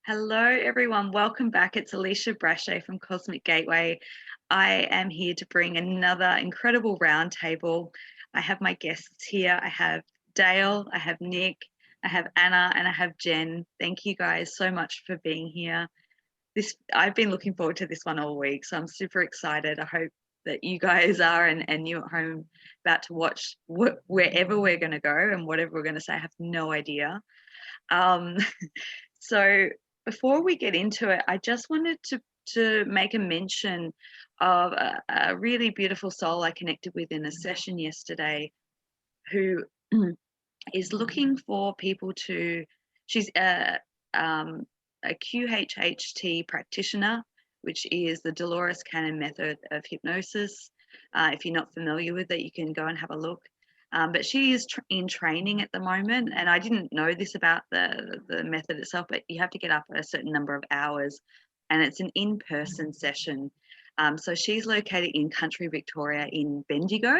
Hello, everyone. Welcome back. It's Alisha Brashay from Cosmic Gateway. I am here to bring another incredible roundtable. I have my guests here. I have Dale, I have Nick, I have Anna, and I have Jen. Thank you guys so much for being here. I've been looking forward to this one all week, so I'm super excited. I hope that you guys are and you at home about to watch wherever we're going to go and whatever we're going to say. I have no idea. So before we get into it, I just wanted to make a mention of a really beautiful soul I connected with in a session yesterday who is looking for people to, she's a QHHT practitioner, which is the Dolores Cannon method of hypnosis. If you're not familiar with it, you can go and have a look. But she is in training at the moment, and I didn't know this about the method itself, but you have to get up a certain number of hours, and it's an in-person session. So she's located in country Victoria in Bendigo.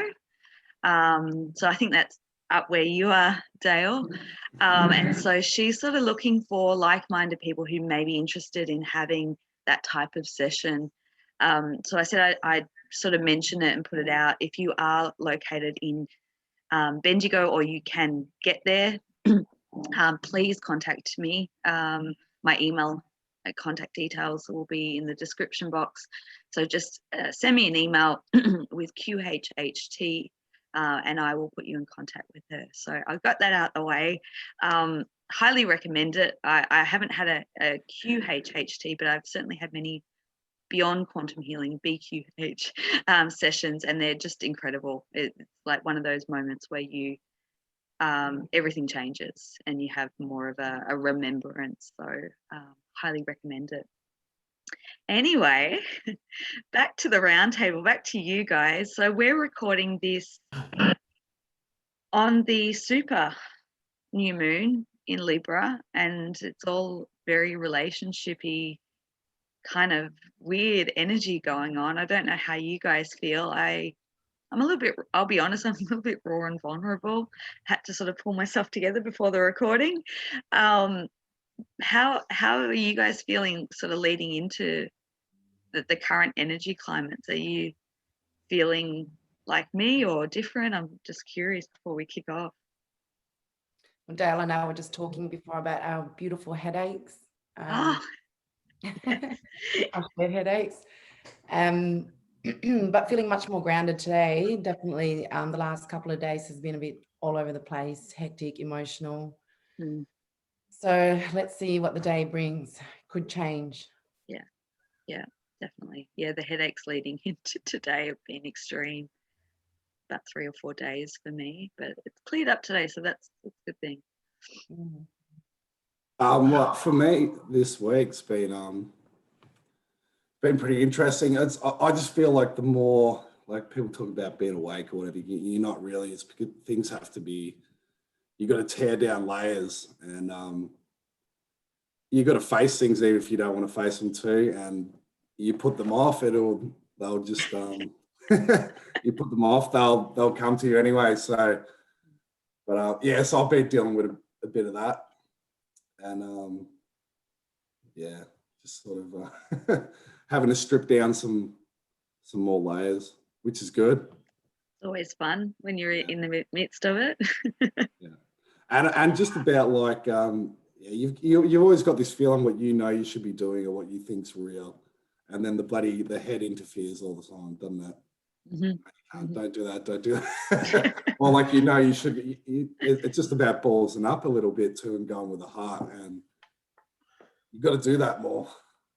So I think that's up where you are, Dale. And so she's sort of looking for like-minded people who may be interested in having that type of session. So I said I'd sort of mention it and put it out. If you are located in Bendigo or you can get there, please contact me. My email contact details will be in the description box. So just send me an email with QHHT and I will put you in contact with her. So I've got that out of the way. Highly recommend it. I haven't had a QHHT, but I've certainly had many Beyond Quantum Healing, BQH sessions, and they're just incredible. It's like one of those moments where you everything changes and you have more of a remembrance. So highly recommend it. Anyway, back to the roundtable, back to you guys. So we're recording this on the super new moon in Libra, and it's all very relationshipy, kind of weird energy going on. I don't know how you guys feel. I'm a little bit, I'll be honest, I'm a little bit raw and vulnerable. Had to sort of pull myself together before the recording. How are you guys feeling sort of leading into the current energy climates? Are you feeling like me or different? I'm just curious before we kick off. Well, Dale and I were just talking before about our beautiful headaches. Our shared headaches. But feeling much more grounded today. Definitely the last couple of days has been a bit all over the place, hectic, emotional. So let's see what the day brings. Could change. Yeah, definitely. Yeah, the headaches leading into today have been extreme. About 3 or 4 days for me, but it's cleared up today, so that's a good thing. Well, for me, this week's been pretty interesting. I just feel like the more like people talk about being awake or whatever, you're not really. It's because things have to be. You got to tear down layers, and you got to face things even if you don't want to face them too. And you put them off, they'll just you put them off, they'll come to you anyway. So, but yeah, so I've been dealing with a bit of that, and yeah, just sort of having to strip down some more layers, which is good. It's always fun when you're in the midst of it. Yeah, and just about like you've always got this feeling what you know you should be doing or what you think's real, and then the head interferes all the time, doesn't it? Don't do that. Don't do that. Or like you should. It's just about ballsing up a little bit too and going with the heart, and you've got to do that more.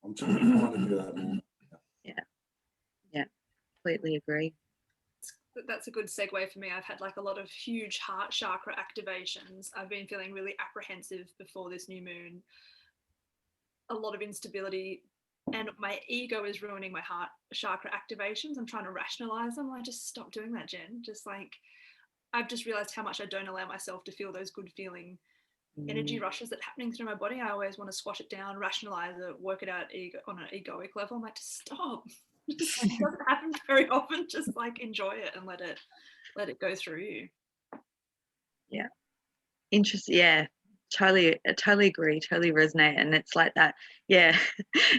I'm trying to do that more. Yeah, completely agree. That's a good segue for me. I've had like a lot of huge heart chakra activations. I've been feeling really apprehensive before this new moon. A lot of instability, and my ego is ruining my heart chakra activations. I'm trying to rationalize them. I just stop doing that, Jen. Just like I've just realized how much I don't allow myself to feel those good feeling energy rushes that are happening through my body. I always want to squash it down, rationalize it, work it out on an egoic level. I'm like, just stop. It doesn't happen very often. Just like enjoy it and let it go through you. Yeah, interesting. Yeah, totally agree, totally resonate. And it's like that, yeah.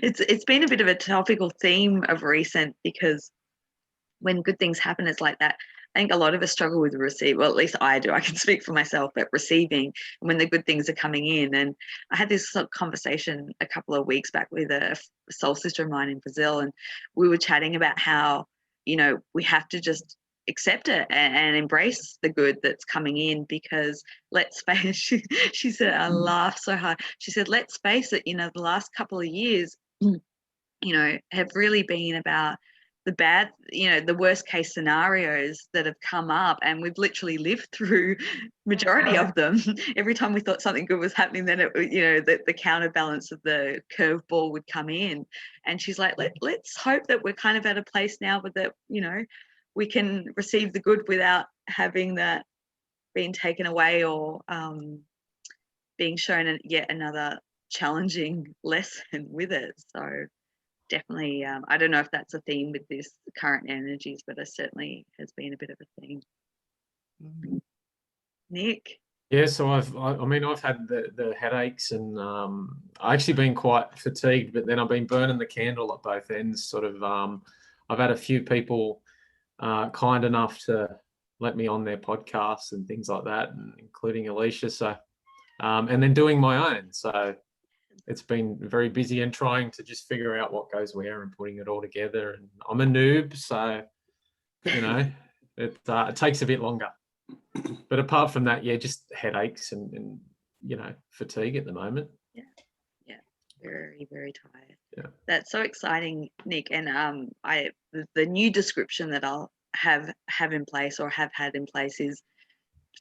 It's been a bit of a topical theme of recent, because when good things happen, it's like that. I think a lot of us struggle with receive. Well, at least I do. I can speak for myself, but receiving when the good things are coming in. And I had this sort of conversation a couple of weeks back with a soul sister of mine in Brazil, and we were chatting about how, you know, we have to just accept it and embrace the good that's coming in, because let's face, she said, I laughed so hard. She said, let's face it, you know, the last couple of years, you know, have really been about the bad, you know, the worst case scenarios that have come up, and we've literally lived through majority of them. Every time we thought something good was happening, then it, you know, the counterbalance of the curveball would come in. And she's like, let's hope that we're kind of at a place now where that, you know, we can receive the good without having that being taken away, or being shown yet another challenging lesson with it. So definitely, I don't know if that's a theme with this current energies, but it certainly has been a bit of a theme. Nick? Yeah, so I mean, I've had the headaches, and I actually been quite fatigued, but then I've been burning the candle at both ends. Sort of, I've had a few people kind enough to let me on their podcasts and things like that, and including Alisha. So, and then doing my own. So it's been very busy and trying to just figure out what goes where and putting it all together. And I'm a noob, so, you know, it takes a bit longer. But apart from that, yeah, just headaches and you know, fatigue at the moment. Yeah, very, very tired. Yeah, that's so exciting, Nick. And the new description that I'll have in place, or have had in place, is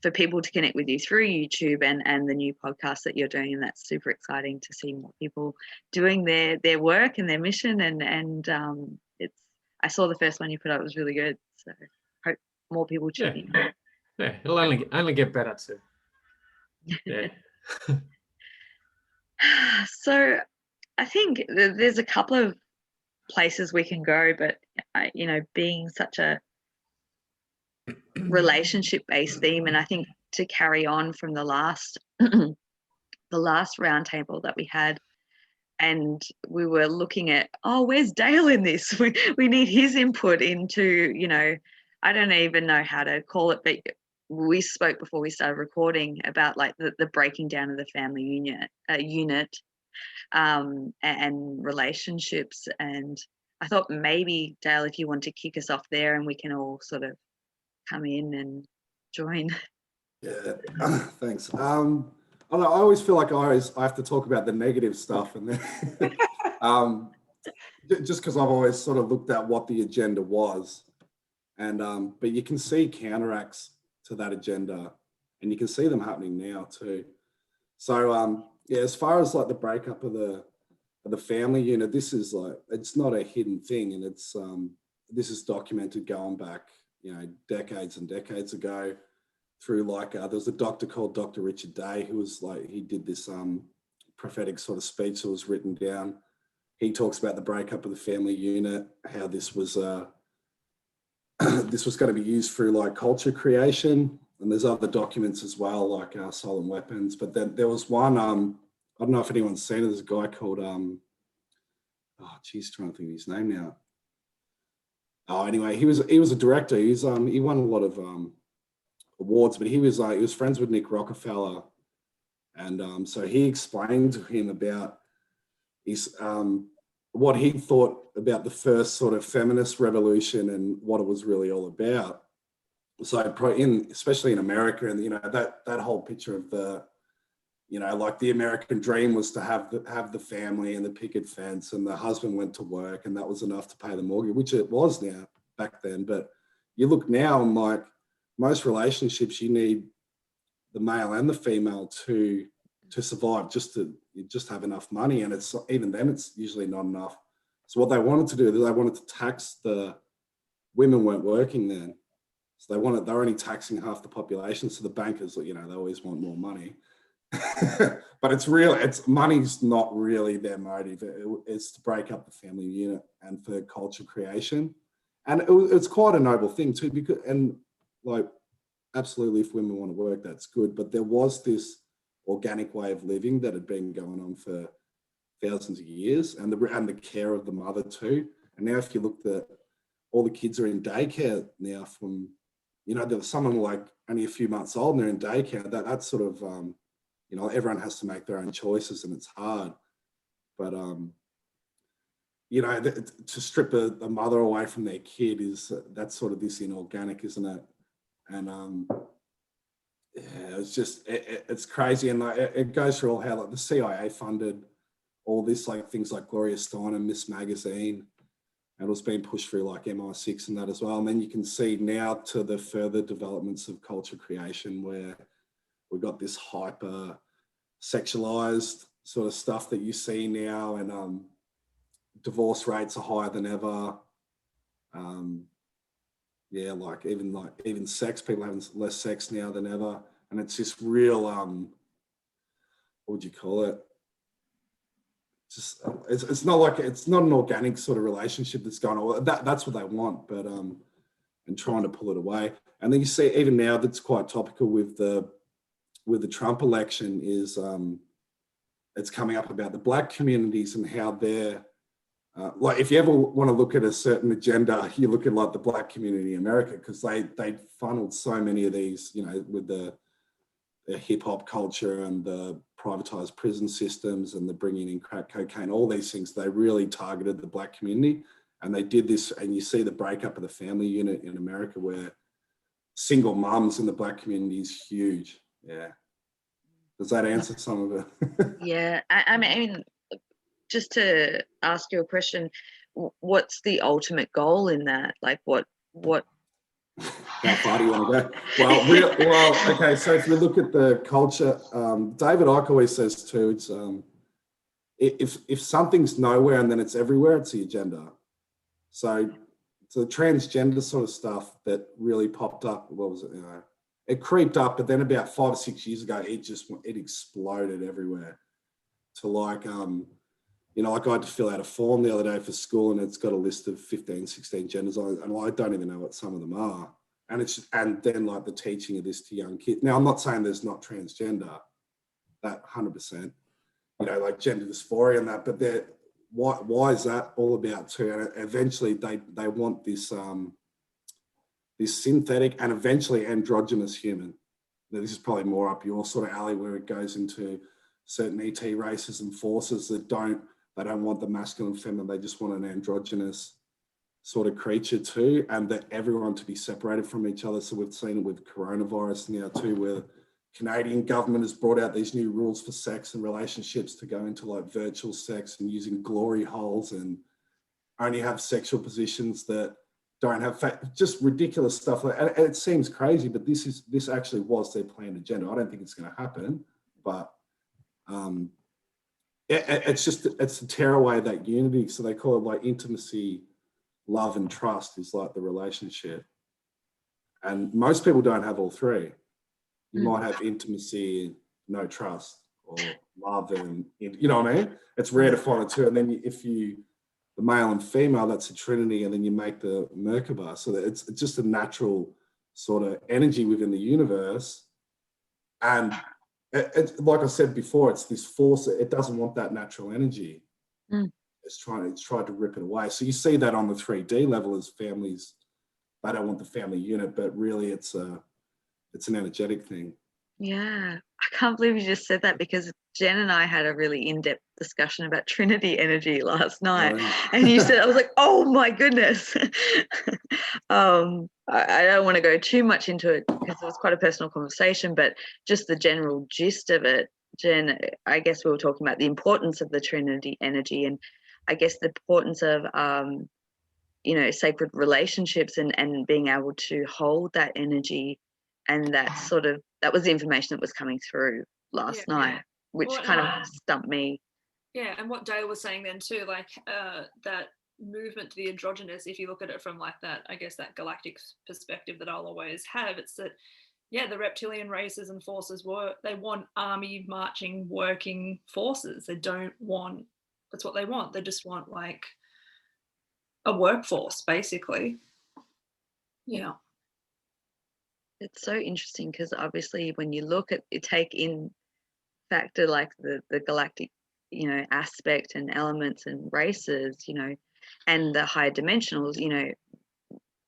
for people to connect with you through YouTube and the new podcast that you're doing. And that's super exciting to see more people doing their work and their mission. And I saw the first one you put up, it was really good. So hope more people tune in. Yeah, it'll only get better too. Yeah. So I think there's a couple of places we can go, but you know, being such a relationship-based theme, and I think to carry on from the last the last roundtable that we had, and we were looking at, oh, where's Dale in this? We need his input into, you know, I don't even know how to call it, but we spoke before we started recording about like the breaking down of the family unit and relationships. And I thought maybe, Dale, if you want to kick us off there, and we can all sort of come in and join. Yeah, thanks. I always feel like I have to talk about the negative stuff, and then just because I've always sort of looked at what the agenda was, and but you can see counteracts to that agenda, and you can see them happening now too. So yeah, as far as like the breakup of the family unit, this is like, it's not a hidden thing, and it's this is documented going back, you know, decades and decades ago, through like there was a doctor called Dr. Richard Day, who was like, he did this prophetic sort of speech that was written down. He talks about the breakup of the family unit, how this was this was going to be used through like culture creation, and there's other documents as well, like Soul and Weapons. But then there was one, I don't know if anyone's seen it, there's a guy called oh geez, trying to think of his name now. Oh, anyway, he was a director. He won a lot of awards, but he was friends with Nick Rockefeller, and so he explained to him about his what he thought about the first sort of feminist revolution and what it was really all about. So especially in America, and you know, that whole picture of the, you know, like the American dream was to have the family and the picket fence, and the husband went to work, and that was enough to pay the mortgage, which it was now back then. But you look now, and like most relationships, you need the male and the female to survive, just to have enough money, and it's even then it's usually not enough. So what they wanted to do, they wanted to tax the women weren't working then, so they're only taxing half the population. So the bankers, you know, they always want more money. But it's money's not really their motive. It's to break up the family unit and for culture creation, and it's quite a noble thing too, because, and like, absolutely, if women want to work, that's good. But there was this organic way of living that had been going on for thousands of years, and the care of the mother too. And now if you look at all the kids are in daycare now from, you know, there was someone like only a few months old and they're in daycare. That's sort of, you know, everyone has to make their own choices and it's hard. But, you know, to strip a mother away from their kid that's sort of this inorganic, isn't it? And yeah, it's just, it's crazy. And like, it goes through all how like the CIA funded all this, like things like Gloria Steinem, Miss Magazine, and it was being pushed through like MI6 and that as well. And then you can see now to the further developments of culture creation where we've got this hyper sexualized sort of stuff that you see now, and divorce rates are higher than ever. Yeah, like even sex, people having less sex now than ever. And it's this real, what would you call it? Just it's not like, it's not an organic sort of relationship that's going on. That's what they want, but and trying to pull it away. And then you see even now that's quite topical with the Trump election is it's coming up about the Black communities and how they're like, if you ever want to look at a certain agenda, you look at like the Black community in America, because they funneled so many of these, you know, with the hip hop culture and the privatized prison systems and the bringing in crack cocaine, all these things, they really targeted the Black community. And they did this, and you see the breakup of the family unit in America where single mums in the Black community is huge. Yeah. Does that answer some of it? Yeah, I mean, just to ask you a question, what's the ultimate goal in that? Like what? How far do you want to go? Well, okay. So if you look at the culture, David Icke always says too, it's if something's nowhere and then it's everywhere, it's the agenda. So the transgender sort of stuff that really popped up, what was it? You know, it creeped up, but then about 5 or 6 years ago, it exploded everywhere. To like, you know, like I had to fill out a form the other day for school, and it's got a list of 15, 16 genders on it, and I don't even know what some of them are. And then like the teaching of this to young kids. Now, I'm not saying there's not transgender, that 100%, you know, like gender dysphoria and that, but why is that all about too? And eventually they want this this synthetic and eventually androgynous human. Now, this is probably more up your sort of alley, where it goes into certain ET races and forces that don't want the masculine and feminine, they just want an androgynous sort of creature too, and that everyone to be separated from each other. So we've seen it with coronavirus now too, where the Canadian government has brought out these new rules for sex and relationships to go into like virtual sex and using glory holes and only have sexual positions that don't have just ridiculous stuff. And it seems crazy, but this actually was their planned agenda. I don't think it's going to happen, but it's to tear away that unity. So they call it like intimacy, love and trust is like the relationship. And most people don't have all three. You might have intimacy, no trust, or love and, you know what I mean? It's rare to find the two. And then the male and female, that's a trinity, and then you make the Merkaba. So that it's just a natural sort of energy within the universe. And like I said before, it's this force, it doesn't want that natural energy. It's tried to rip it away. So you see that on the 3D level as families, they don't want the family unit, but really it's an energetic thing. Yeah, I can't believe you just said that, because Jen and I had a really in-depth discussion about Trinity energy last night. And you said, I was like, oh my goodness. I don't want to go too much into it because it was quite a personal conversation, but just the general gist of it, Jen, I guess we were talking about the importance of the Trinity energy, and I guess the importance of you know, sacred relationships and being able to hold that energy. And that was the information that was coming through last night, which kind of stumped me. Yeah, and what Dale was saying then too, like that movement to the androgynous, if you look at it from like that, I guess that galactic perspective that I'll always have, it's that, yeah, the reptilian races and forces they want army marching working forces. That's what they want. They just want like a workforce, basically. Yeah. It's so interesting because obviously when you look at it, take in factor like the galactic, aspect and elements and races, and the higher dimensionals,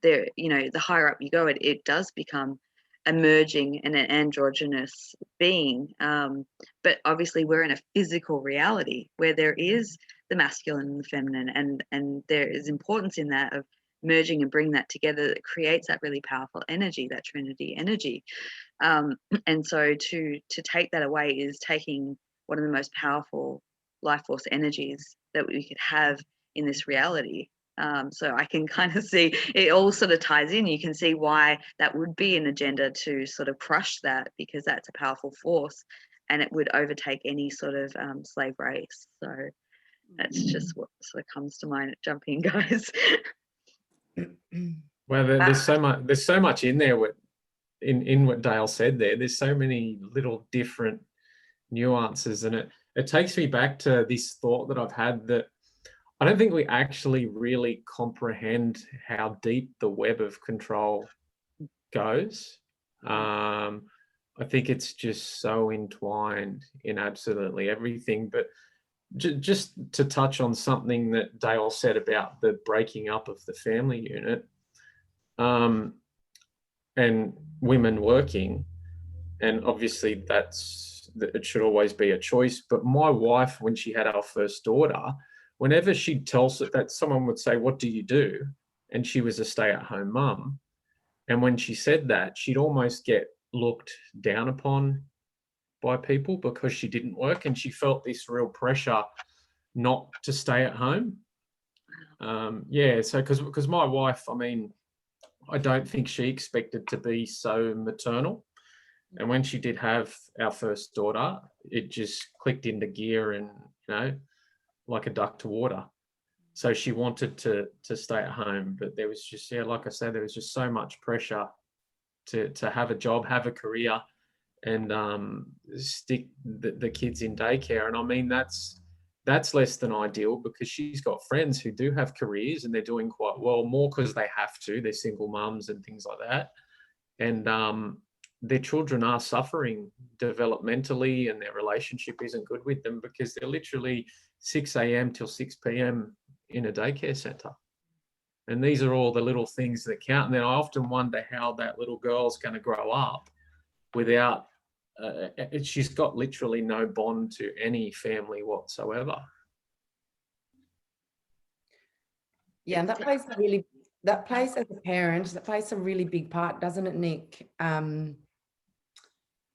there, the higher up you go, it does become emerging and an androgynous being. But obviously we're in a physical reality where there is the masculine and the feminine, and there is importance in that of merging and bringing that together that creates that really powerful energy, that Trinity energy. And so to take that away is taking one of the most powerful life force energies that we could have in this reality. So I can kind of see it all sort of ties in. You can see why that would be an agenda to sort of crush that, because that's a powerful force and it would overtake any sort of slave race. So that's just what sort of comes to mind. Jump in, guys. Well, there's so much in there in what Dale said there. There's so many little different nuances, and it takes me back to this thought that I've had that I don't think we actually really comprehend how deep the web of control goes. I think it's just so entwined in absolutely everything. But just to touch on something that Dale said about the breaking up of the family unit, and women working, and obviously it should always be a choice. But my wife, when she had our first daughter, whenever she'd tell that, someone would say, "What do you do?" And she was a stay-at-home mum. And when she said that, she'd almost get looked down upon by people because she didn't work, and she felt this real pressure not to stay at home. So because my wife, I mean, I don't think she expected to be so maternal. And when she did have our first daughter, it just clicked into gear and, like a duck to water. So she wanted to stay at home, but there was just, like I said, there was just so much pressure to have a job, have a career, and stick the kids in daycare. And I mean, that's less than ideal, because she's got friends who do have careers and they're doing quite well, more because they have to. They're single mums and things like that. And their children are suffering developmentally, and their relationship isn't good with them because they're literally 6 a.m. till 6 p.m. in a daycare centre. And these are all the little things that count. And then I often wonder how that little girl's going to grow up without, she's got literally no bond to any family whatsoever. Yeah, and that plays as a parent, that plays a really big part, doesn't it, Nick?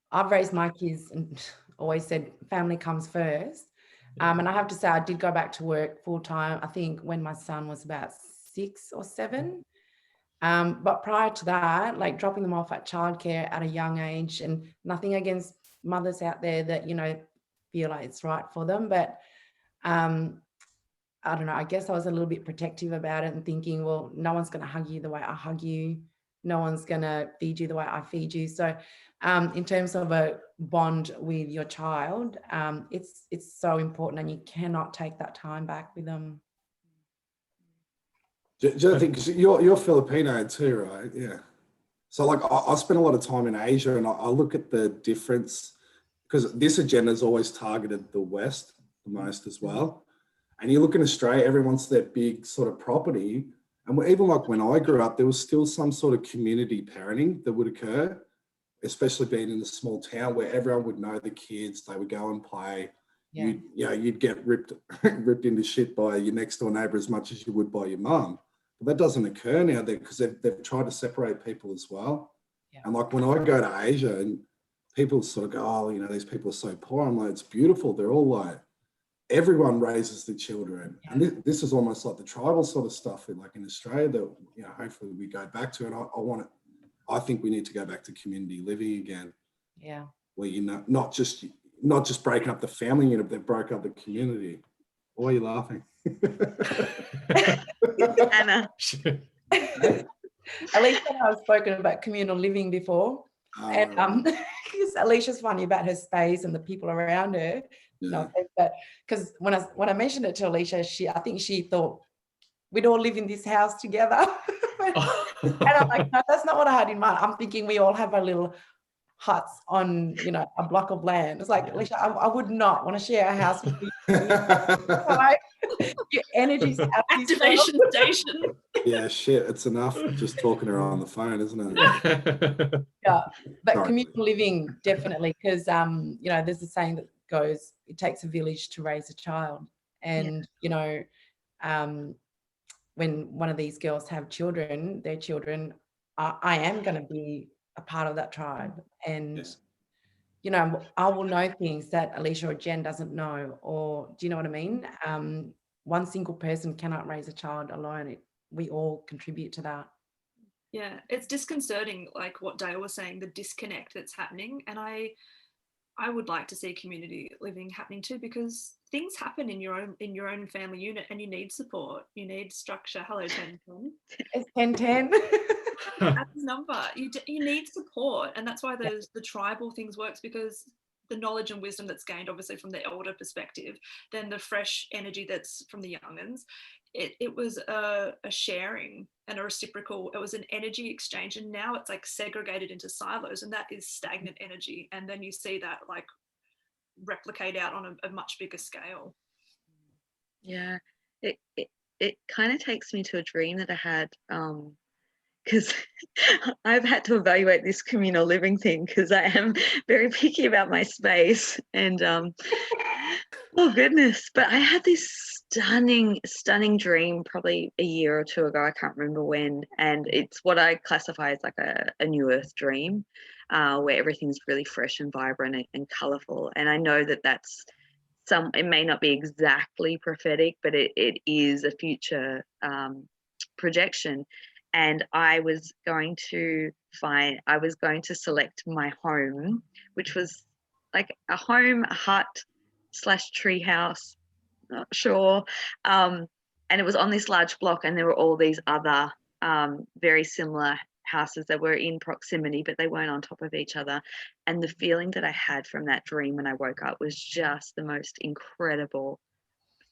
I've raised my kids and always said family comes first. And I have to say, I did go back to work full time, I think when my son was about 6 or 7. But prior to that, like dropping them off at childcare at a young age, and nothing against mothers out there that, feel like it's right for them. But I don't know, I guess I was a little bit protective about it and thinking, well, no one's going to hug you the way I hug you. No one's going to feed you the way I feed you. So in terms of a bond with your child, it's so important, and you cannot take that time back with them. Do you think, 'cause you're Filipino too, right? Yeah. So like I spend a lot of time in Asia, and I look at the difference, because this agenda has always targeted the West the most as well. And you look in Australia, everyone wants their big sort of property. And even like when I grew up, there was still some sort of community parenting that would occur, especially being in a small town where everyone would know the kids, they would go and play. Yeah. You'd get ripped into shit by your next door neighbor as much as you would by your mum. But that doesn't occur now there, because they've tried to separate people as well. Yeah. And like when I go to Asia and people sort of go, oh, these people are so poor. I'm like, it's beautiful. They're all like, everyone raises the children. Yeah. And this is almost like the tribal sort of stuff like in Australia that, hopefully we go back to. And I think we need to go back to community living again. Yeah. Where, not just breaking up the family unit, but broke up the community. Why are you laughing? Anna. Alisha and I have spoken about communal living before. And because Alicia's funny about her space and the people around her. Yeah. No, because when I mentioned it to Alisha, I think she thought we'd all live in this house together. And I'm like, no, that's not what I had in mind. I'm thinking we all have a little huts on, you know, a block of land. It's like, Alisha, I would not want to share a house with you. Like, your energy's Activation station. Yeah, shit, it's enough just talking to her on the phone, isn't it? Yeah, but Sorry. communal living, definitely, because you know, there's a saying that goes, it takes a village to raise a child. And you know, when one of these girls have children, their children, I am going to be a part of that tribe. And Yes. you know, I will know things that Alisha or Jen doesn't know, or do you know what I mean? One single person cannot raise a child alone. We all contribute to that. Yeah, it's disconcerting, like what Dale was saying, the disconnect that's happening. And I would like to see community living happening too, because things happen in your own family unit, and you need support, you need structure. Hello, 1010. It's 1010. That's his number. You need support, and that's why the tribal things works, because the knowledge and wisdom that's gained, obviously from the elder perspective, then the fresh energy that's from the youngins. It was a sharing and a reciprocal. It was an energy exchange, and now it's like segregated into silos, and that is stagnant energy. And then you see that like replicate out on a much bigger scale. Yeah, it kind of takes me to a dream that I had, because I've had to evaluate this communal living thing, because I am very picky about my space. And oh goodness, but I had this stunning dream probably a year or two ago. I can't remember when, and it's what I classify as like a new earth dream, where everything's really fresh and vibrant and colorful. And I know that that's it may not be exactly prophetic, but it is a future projection. And I was going to select my home, which was like a home, a hut / tree house, not sure. And it was on this large block, and there were all these other very similar houses that were in proximity, but they weren't on top of each other. And the feeling that I had from that dream when I woke up was just the most incredible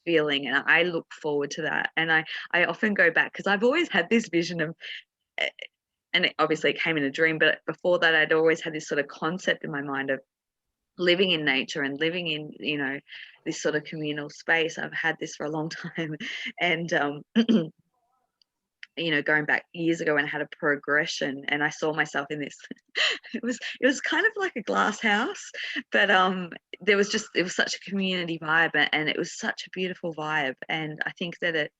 feeling, and I look forward to that. And I often go back, because I've always had this vision of, and obviously it came in a dream, but before that I'd always had this sort of concept in my mind of living in nature and living in, you know, this sort of communal space. I've had this for a long time. And you know, going back years ago when I had a progression, and I saw myself in this it was kind of like a glass house, but it was such a community vibe, and it was such a beautiful vibe. And I think that it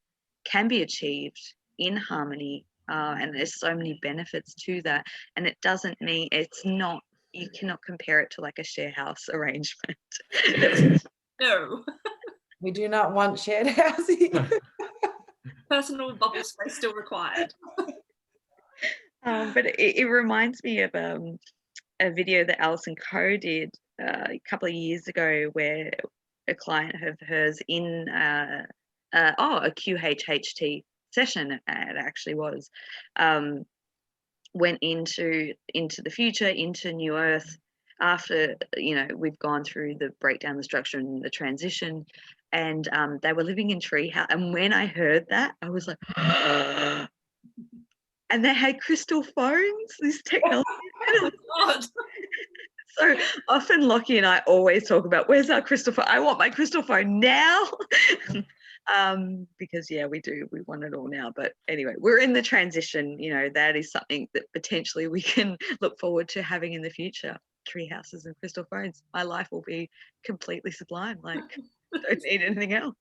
can be achieved in harmony, and there's so many benefits to that. And it doesn't mean you cannot compare it to like a share house arrangement. No. We do not want shared housing. Personal bubble space still required. But it reminds me of a video that Alison Coe did a couple of years ago, where a client of hers in a QHHT session, it actually was, went into the future, into New Earth, after, you know, we've gone through the breakdown, the structure, and the transition. And they were living in treehouse. And when I heard that, I was like, and they had crystal phones, this technology. Oh my God. So often Lockie and I always talk about, where's our crystal phone? I want my crystal phone now. Because yeah, we want it all now. But anyway, we're in the transition. You know, that is something that potentially we can look forward to having in the future. Tree houses and crystal phones. My life will be completely sublime. Like, don't need anything else.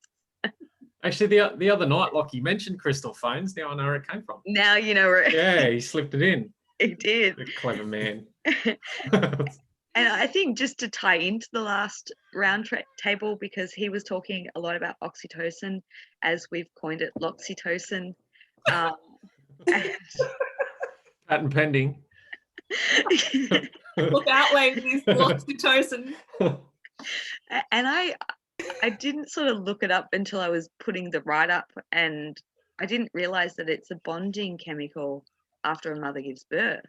Actually, the other night, Lockie mentioned crystal phones. Now I know where it came from. Now you know where. Yeah, he slipped it in. He did. A clever man. And I think just to tie into the last round table, because he was talking a lot about oxytocin, as we've coined it, loxytocin. Patent pending. Look out, ladies, oxytocin. And I didn't sort of look it up until I was putting the write up, and I didn't realize that it's a bonding chemical after a mother gives birth.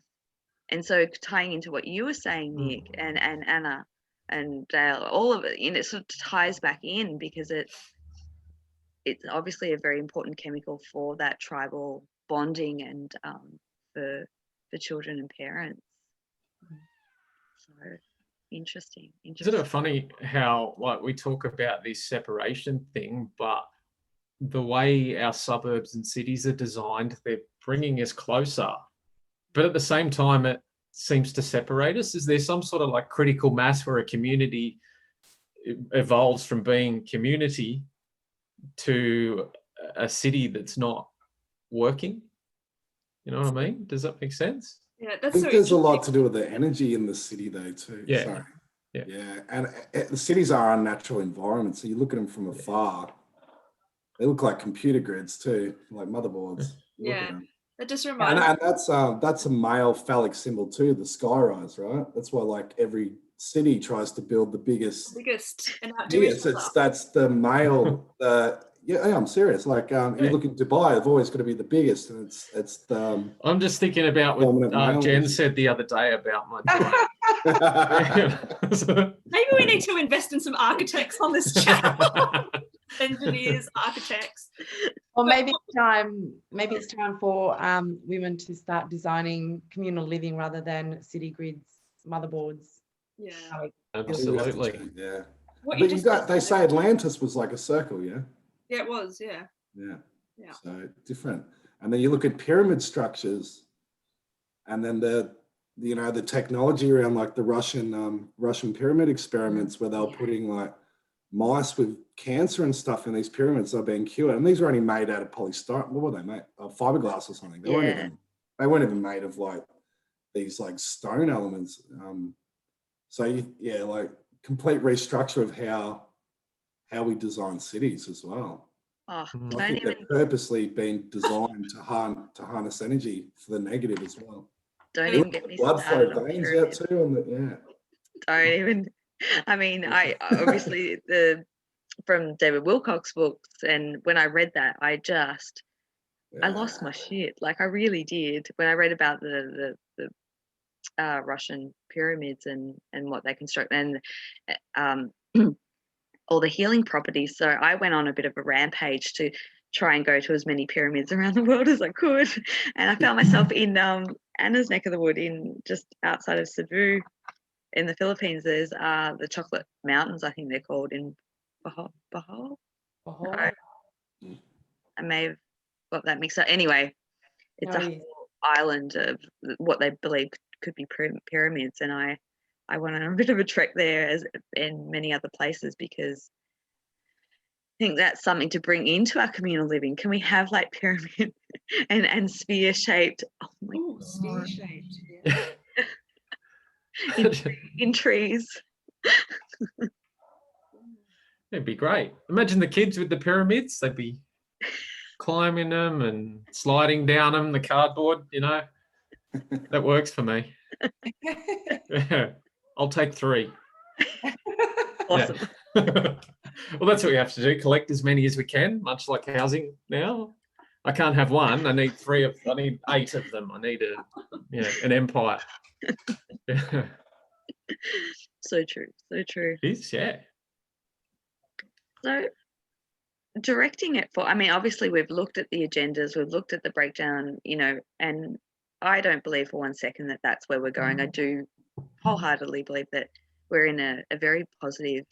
And so tying into what you were saying, Nick, and Anna and Dale, all of it, you know, it sort of ties back in, because it's obviously a very important chemical for that tribal bonding, and for children and parents. So interesting. Isn't it funny how like we talk about this separation thing, but the way our suburbs and cities are designed, they're bringing us closer. But at the same time, it seems to separate us. Is there some sort of like critical mass where a community evolves from being community to a city that's not working? You know what I mean? Does that make sense? Yeah, I that's think so there's a lot interesting. to do with the energy in the city though too. Yeah. Sorry. Yeah. Yeah. And the cities are unnatural environments. So you look at them from afar, they look like computer grids too, like motherboards. You look at Yeah, them. that just And, reminds me. and that's a male phallic symbol too, the skyrise, right? That's why like every city tries to build the biggest. And outdo each Yes, other. that's the male. Yeah, I'm serious. Like you look in Dubai, they've always got to be the biggest, and it's the. I'm just thinking about dominant what male Jen energy. said the other day about my giant. Maybe we need to invest in some architects on this channel. Engineers, architects. Or maybe it's time. Maybe it's time for women to start designing communal living rather than city grids, motherboards. Yeah. Absolutely. Yeah. What But you you just got, said they say Atlantis was like a circle, yeah? Yeah, it was, yeah. Yeah. Yeah. So different. And then you look at pyramid structures, and then the technology around like the Russian pyramid experiments where they were putting like mice with cancer and stuff in these pyramids that are being cured. And these were only made out of polystyrene. What were they made? Fiberglass or something. They weren't even made of like these like stone elements. Like complete restructure of how we design cities as well. Oh, I think they've purposely been designed to harness energy for the negative as well. Don't even get me blood flow started on veins out pyramids. too. Don't even. I mean, I obviously from David Wilcock's books, and when I read that, I lost my shit. Like I really did when I read about the Russian pyramids and what they construct and all the healing properties. So I went on a bit of a rampage to try and go to as many pyramids around the world as I could, and I found myself in Anna's neck of the wood, in just outside of Cebu in the Philippines. There's the Chocolate Mountains, I think they're called, in Bohol. No, I may have got that mixed up. Anyway, it's a whole island of what they believe could be pyramids, and I went on a bit of a trek there, as in many other places, because I think that's something to bring into our communal living. Can we have like pyramid and sphere shaped? Oh my God. Sphere shaped. Yeah. in trees. It'd be great. Imagine the kids with the pyramids. They'd be climbing them and sliding down them, the cardboard, That works for me. Yeah. I'll take 3. Awesome. Yeah. Well, that's what we have to do. Collect as many as we can, much like housing now. I can't have one. I need 8 of them. I need an empire. Yeah. So true. So true. It is, yeah. So directing it obviously we've looked at the agendas, we've looked at the breakdown, and I don't believe for one second that that's where we're going. I do wholeheartedly believe that we're in a very positive,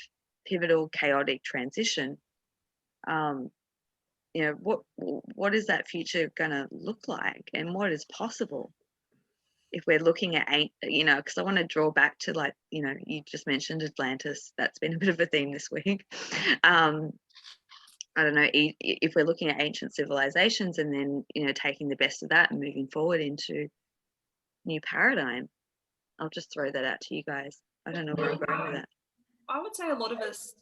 pivotal, chaotic transition. What is that future going to look like, and what is possible if we're looking at, because I want to draw back to, like, you just mentioned Atlantis. That's been a bit of a theme this week. I don't know if we're looking at ancient civilizations and then, taking the best of that and moving forward into new paradigm. I'll just throw that out to you guys. I don't know where I'm going with that. I would say a lot of us,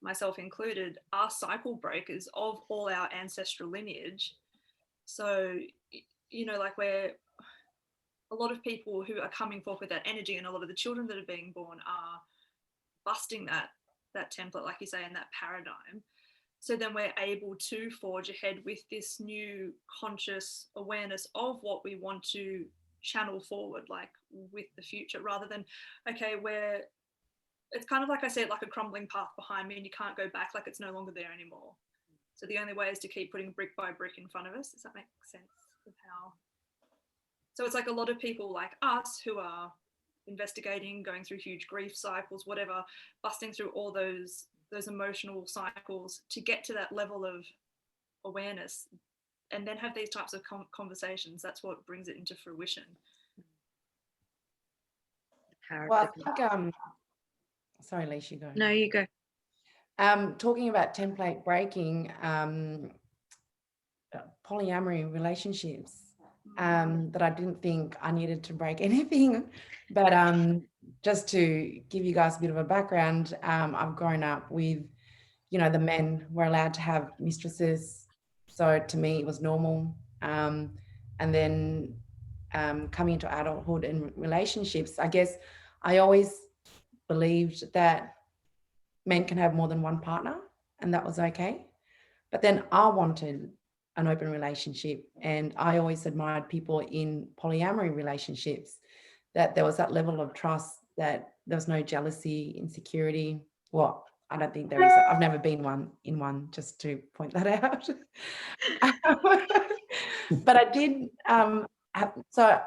myself included, are cycle breakers of all our ancestral lineage. So, like we're a lot of people who are coming forth with that energy, and a lot of the children that are being born are busting that template, like you say, in that paradigm. So then we're able to forge ahead with this new conscious awareness of what we want to channel forward, like with the future, rather than, okay, it's kind of like I said, like a crumbling path behind me and you can't go back, like it's no longer there anymore. So the only way is to keep putting brick by brick in front of us. Does that make sense of how? So it's like a lot of people like us who are investigating, going through huge grief cycles, whatever, busting through all those emotional cycles to get to that level of awareness, and then have these types of conversations. That's what brings it into fruition. Well, I think, sorry, Alisha, go. No, you go. Talking about template breaking, polyamory relationships, that I didn't think I needed to break anything, but just to give you guys a bit of a background, I've grown up with, you know, the men were allowed to have mistresses, so to me it was normal. And then coming into adulthood and relationships, I guess I always believed that men can have more than one partner and that was okay. But then I wanted an open relationship, and I always admired people in polyamory relationships, that there was that level of trust, that there was no jealousy, insecurity. Well, I don't think there is. I've never been in one, just to point that out. But I did so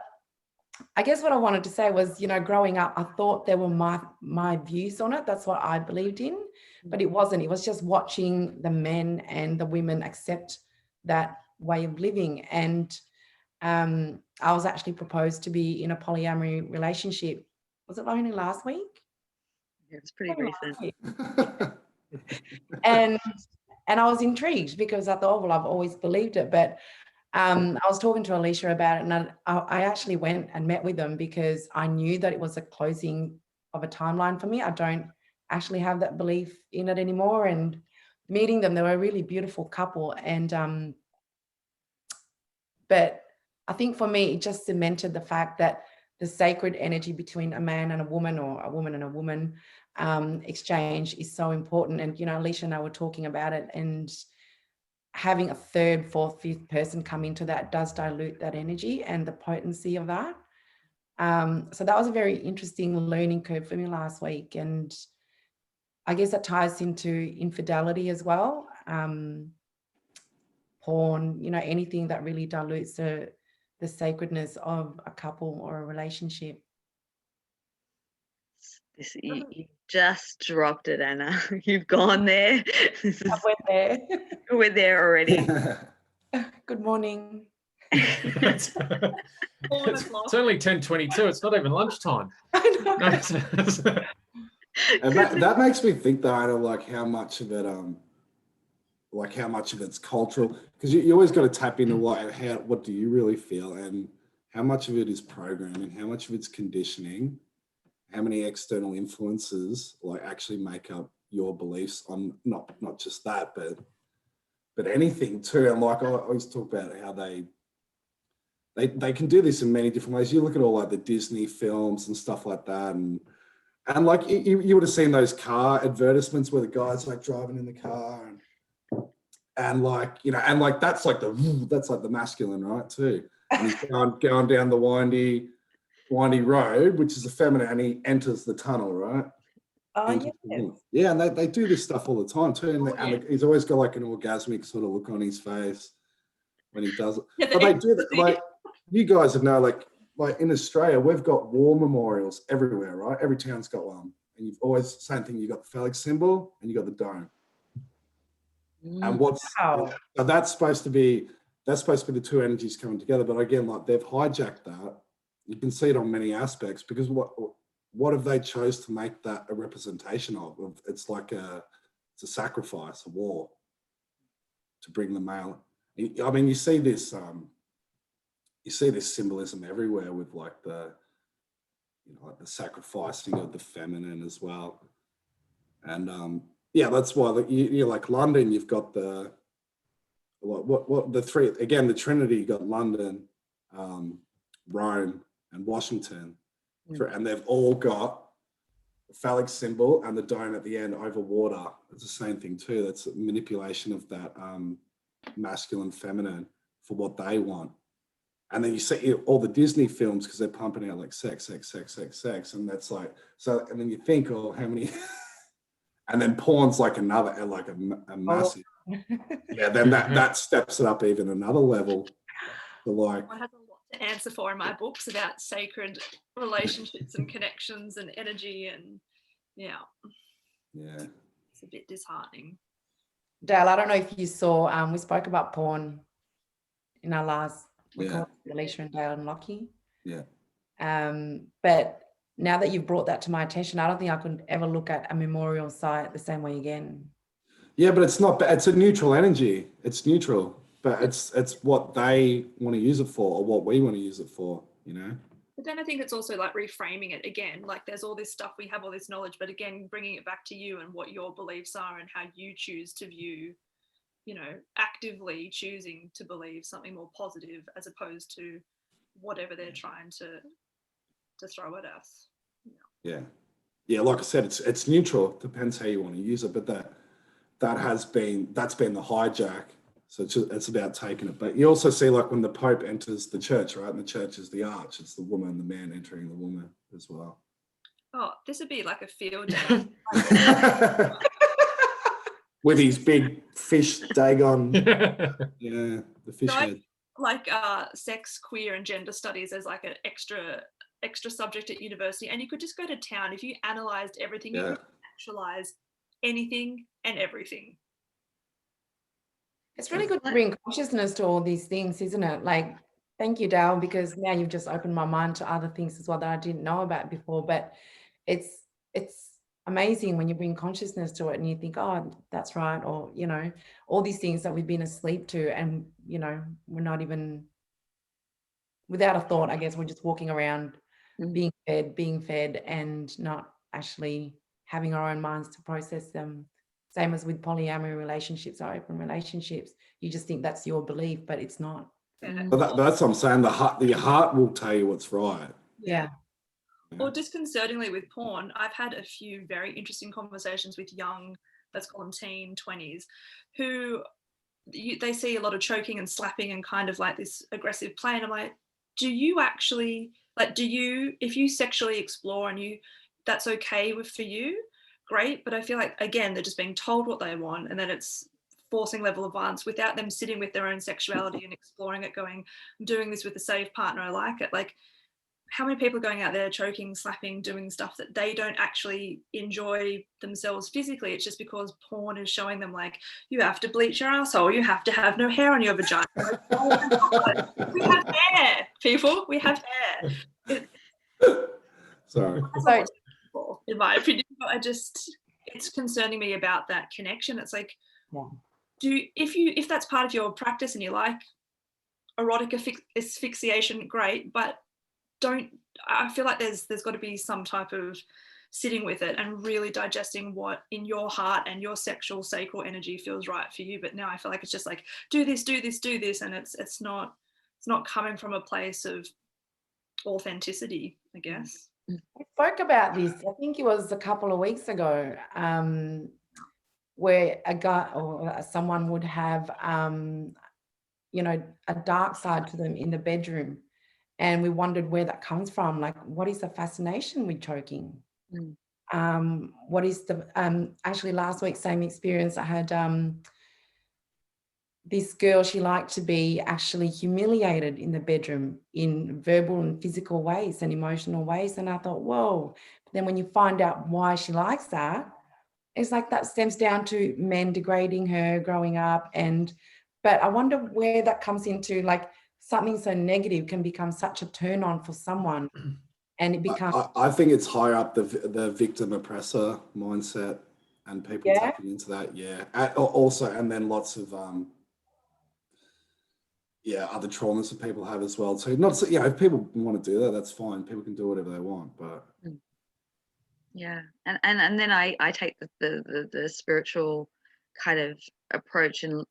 I guess what I wanted to say was, you know, growing up, I thought there were my views on it. That's what I believed in, but it wasn't. It was just watching the men and the women accept that way of living. And I was actually proposed to be in a polyamory relationship. Was it only last week? It was pretty recent. And I was intrigued because I thought, well, I've always believed it, but I was talking to Alisha about it, and I actually went and met with them because I knew that it was a closing of a timeline for me. I don't actually have that belief in it anymore. And meeting them, they were a really beautiful couple. And but I think for me, it just cemented the fact that the sacred energy between a man and a woman, or a woman and a woman, exchange is so important. And, you know, Alisha and I were talking about it, and having a third, fourth, fifth person come into that does dilute that energy and the potency of that. So that was a very interesting learning curve for me last week. And I guess that ties into infidelity as well. Porn, you know, anything that really dilutes the sacredness of a couple or a relationship. You just dropped it, Anna. You've gone there. I went there. We're there already. Good morning. It's only 10:22. It's not even lunchtime. I know. And that makes me think, though, Anna, like how much of it, like how much of it's cultural, because you always got to tap into what do you really feel, and how much of it is programming, how much of it's conditioning, how many external influences like actually make up your beliefs on not just that, but anything too. And like I always talk about how they can do this in many different ways. You look at all like the Disney films and stuff like that, and like you would have seen those car advertisements where the guy's like driving in the car and like, you know, and like that's like the masculine, right, too. And he's going down the windy road, which is the feminine, and he enters the tunnel, right? Oh, yes. Yeah, and they do this stuff all the time too. And he's always got like an orgasmic sort of look on his face when he does it. Yeah, but they do that. Like you guys would know, like in Australia, we've got war memorials everywhere, right? Every town's got one. And you've always, same thing, you got the phallic symbol and you got the dome. And so that's supposed to be the two energies coming together. But again, like they've hijacked that. You can see it on many aspects, because what have they chose to make that a representation of? It's like it's a sacrifice, a war to bring the male. I mean, you see this symbolism everywhere with like the, you know, like the sacrificing of the feminine as well. And yeah, that's why you like London, you've got the three, again, the Trinity, you got London, Rome and Washington, and they've all got the phallic symbol and the dome at the end over water. It's the same thing too. That's a manipulation of that masculine, feminine for what they want. And then you see all the Disney films, because they're pumping out like sex, and that's like, so, and then you think, oh, how many, and then porn's like another, like a massive, yeah, then that steps it up even another level. So like, one has a lot to answer for in my books about sacred relationships and connections and energy, and yeah, it's a bit disheartening. Dale, I don't know if you saw, we spoke about porn in our last record, Alisha and Dale and Lockie. Yeah. But now that you've brought that to my attention, I don't think I could ever look at a memorial site the same way again. Yeah, but it's not bad. It's a neutral energy. It's neutral, but it's what they want to use it for, or what we want to use it for, you know? But then I think it's also like reframing it again. Like there's all this stuff, we have all this knowledge, but again, bringing it back to you and what your beliefs are and how you choose to view, you know, actively choosing to believe something more positive as opposed to whatever they're trying to throw at us. Yeah. Yeah, like I said, it's neutral. Depends how you want to use it, but that's been the hijack. So it's about taking it. But you also see, like, when the Pope enters the church, right? And the church is the arch. It's the woman, the man entering the woman as well. Oh, this would be like a field day. With his big fish Dagon. Yeah, the fish head. Like sex, queer and gender studies as like an extra subject at university. And you could just go to town. If you analysed everything, you could actualise anything and everything. It's really good to bring consciousness to all these things, isn't it? Like, thank you, Dale, because now you've just opened my mind to other things as well that I didn't know about before. But it's amazing when you bring consciousness to it and you think, oh, that's right. Or, you know, all these things that we've been asleep to, and, you know, we're not even without a thought, I guess. We're just walking around being fed and not actually having our own minds to process them. Same as with polyamory relationships or open relationships. You just think that's your belief, but it's not. But that's what I'm saying. The heart will tell you what's right. Yeah. Or disconcertingly with porn, I've had a few very interesting conversations with young, let's call them teen 20s, who they see a lot of choking and slapping and kind of like this aggressive play. And I'm like, do you actually, like, if you sexually explore and that's okay for you, great. But I feel like, again, they're just being told what they want, and then it's forcing level of violence without them sitting with their own sexuality and exploring it, going, I'm doing this with a safe partner, I like it. Like, how many people are going out there choking, slapping, doing stuff that they don't actually enjoy themselves physically? It's just because porn is showing them, like, you have to bleach your asshole, you have to have no hair on your vagina. Like, oh my God. We have hair, people. We have hair. Sorry. In my opinion, but it's concerning me about that connection. It's like, if that's part of your practice and you like erotic asphyxiation, great, but I feel like there's got to be some type of sitting with it and really digesting what in your heart and your sexual sacral energy feels right for you. But now I feel like it's just like, do this, and it's not coming from a place of authenticity, I guess. We spoke about this, I think it was a couple of weeks ago, where a guy or someone would have, you know, a dark side to them in the bedroom. And we wondered where that comes from. Like, what is the fascination with choking? What is the, actually last week, same experience, I had this girl, she liked to be actually humiliated in the bedroom in verbal and physical ways and emotional ways. And I thought, whoa. But then when you find out why she likes that, it's like that stems down to men degrading her growing up. But I wonder where that comes into, like, something so negative can become such a turn on for someone. And it becomes... I think it's higher up the victim oppressor mindset and people tapping into that. Yeah. Also, and then lots of... other traumas that people have as well too. Not, you know, if people want to do that, that's fine. People can do whatever they want, but and then I take the spiritual kind of approach and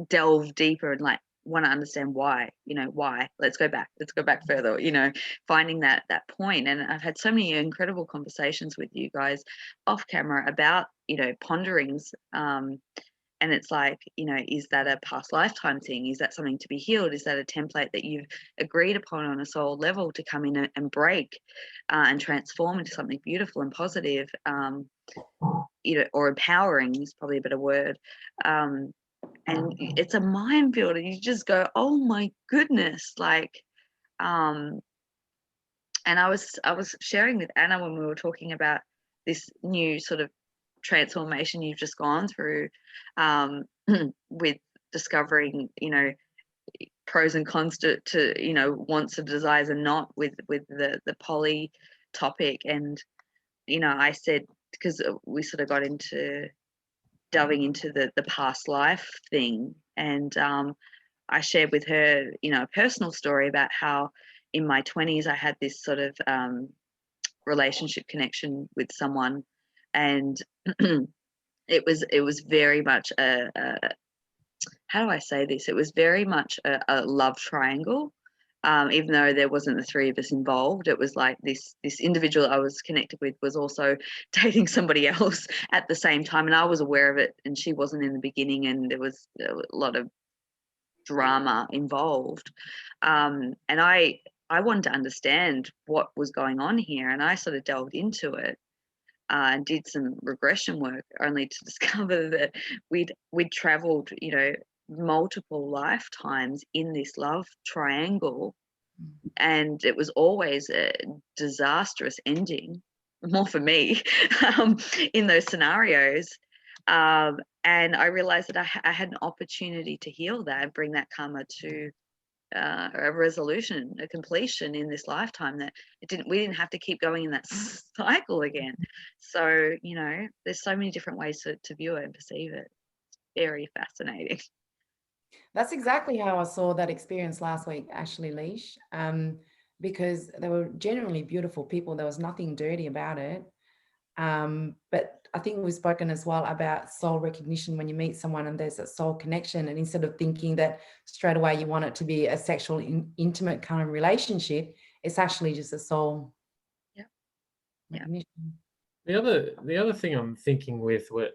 delve deeper and like want to understand why. Let's go back further, finding that point. And I've had so many incredible conversations with you guys off camera about ponderings, and it's like, is that a past lifetime thing? Is that something to be healed? Is that a template that you've agreed upon on a soul level to come in and break and transform into something beautiful and positive, or empowering is probably a better word. And it's a minefield, and you just go, oh my goodness, like, And I was sharing with Anna when we were talking about this new sort of transformation you've just gone through, with discovering, pros and cons to wants and desires and not with the poly topic. And I said, because we sort of got into delving into the past life thing, and I shared with her a personal story about how in my 20s I had this sort of relationship connection with someone, and it was very much a how do I say this? It was very much a love triangle. Even though there wasn't the three of us involved, it was like this individual I was connected with was also dating somebody else at the same time, and I was aware of it, and she wasn't in the beginning, and there was a lot of drama involved. And I wanted to understand what was going on here, and I sort of delved into it. And did some regression work, only to discover that we'd traveled, multiple lifetimes in this love triangle, and it was always a disastrous ending, more for me, in those scenarios. And I realized that I had an opportunity to heal that and bring that karma to a resolution, a completion in this lifetime, that we didn't have to keep going in that cycle again. So there's so many different ways to view it and perceive it. It's very fascinating. That's exactly how I saw that experience last week, actually, Leash, because they were genuinely beautiful people. There was nothing dirty about it. But I think we've spoken as well about soul recognition when you meet someone and there's a soul connection, and instead of thinking that straight away you want it to be a sexual, intimate kind of relationship, it's actually just a soul recognition. The other thing I'm thinking with what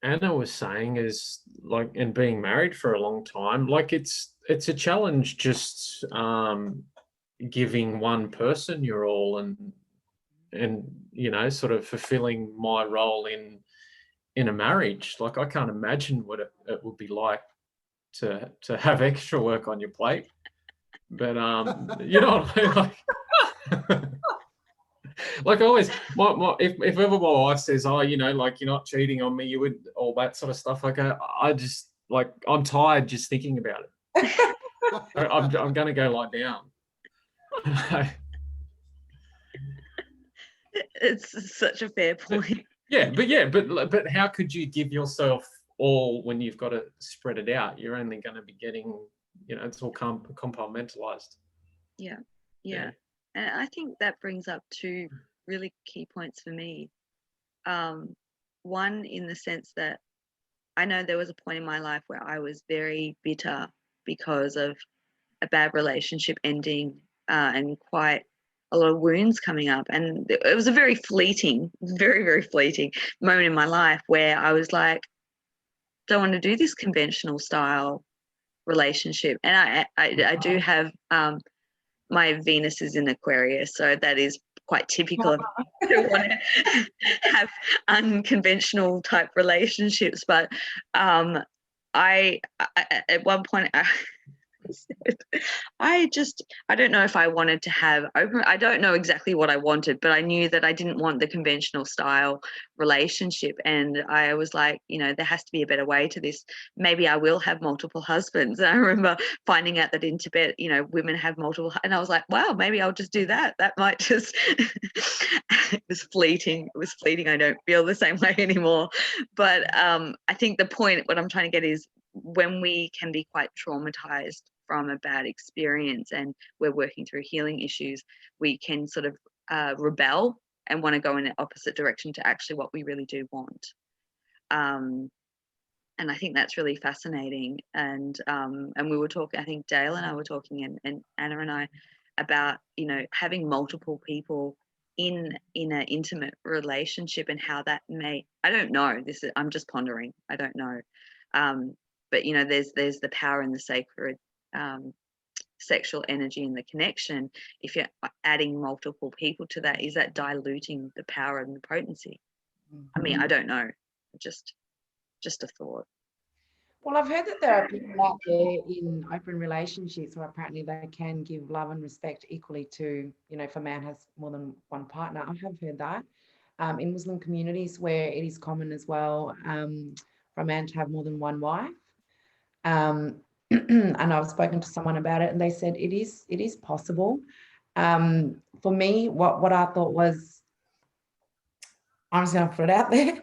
Anna was saying is, like, and being married for a long time, like it's a challenge just giving one person your all and sort of fulfilling my role in a marriage. Like, I can't imagine what it would be like to have extra work on your plate. But you know what I mean? Like, like always, if ever my wife says, "Oh, like, you're not cheating on me," you would, all that sort of stuff. Like, I just, like, I'm tired just thinking about it. I'm going to go lie down. It's such a fair point. But how could you give yourself all when you've got to spread it out? You're only going to be getting, it's all compartmentalized. Yeah. And I think that brings up two really key points for me. One, in the sense that I know there was a point in my life where I was very bitter because of a bad relationship ending, and quite a lot of wounds coming up. And it was a very fleeting, very, very fleeting moment in my life where I was like, don't want to do this conventional style relationship. And I do have, my Venus is in Aquarius, so that is quite typical of to want to have unconventional type relationships. But I at one point I don't know if I wanted to have open. I don't know exactly what I wanted, but I knew that I didn't want the conventional style relationship. And I was like, there has to be a better way to this. Maybe I will have multiple husbands. And I remember finding out that in Tibet, women have multiple, and I was like, wow, maybe I'll just do that. That might just, it was fleeting. I don't feel the same way anymore. But I think the point, what I'm trying to get is, when we can be quite traumatized from a bad experience and we're working through healing issues, we can sort of rebel and want to go in the opposite direction to actually what we really do want. And I think that's really fascinating. And we were talking, I think Dale and I were talking, and Anna and I, about having multiple people in an intimate relationship, and how that may, I don't know, I'm just pondering, I don't know. But there's the power in the sacred sexual energy in the connection. If you're adding multiple people to that, is that diluting the power and the potency? I mean, I don't know. Just a thought. Well, I've heard that there are people out there in open relationships where apparently they can give love and respect equally to, if a man has more than one partner. I have heard that. In Muslim communities where it is common as well for a man to have more than one wife. And I've spoken to someone about it and they said it is possible. For me, what I thought was, I'm just going to put it out there.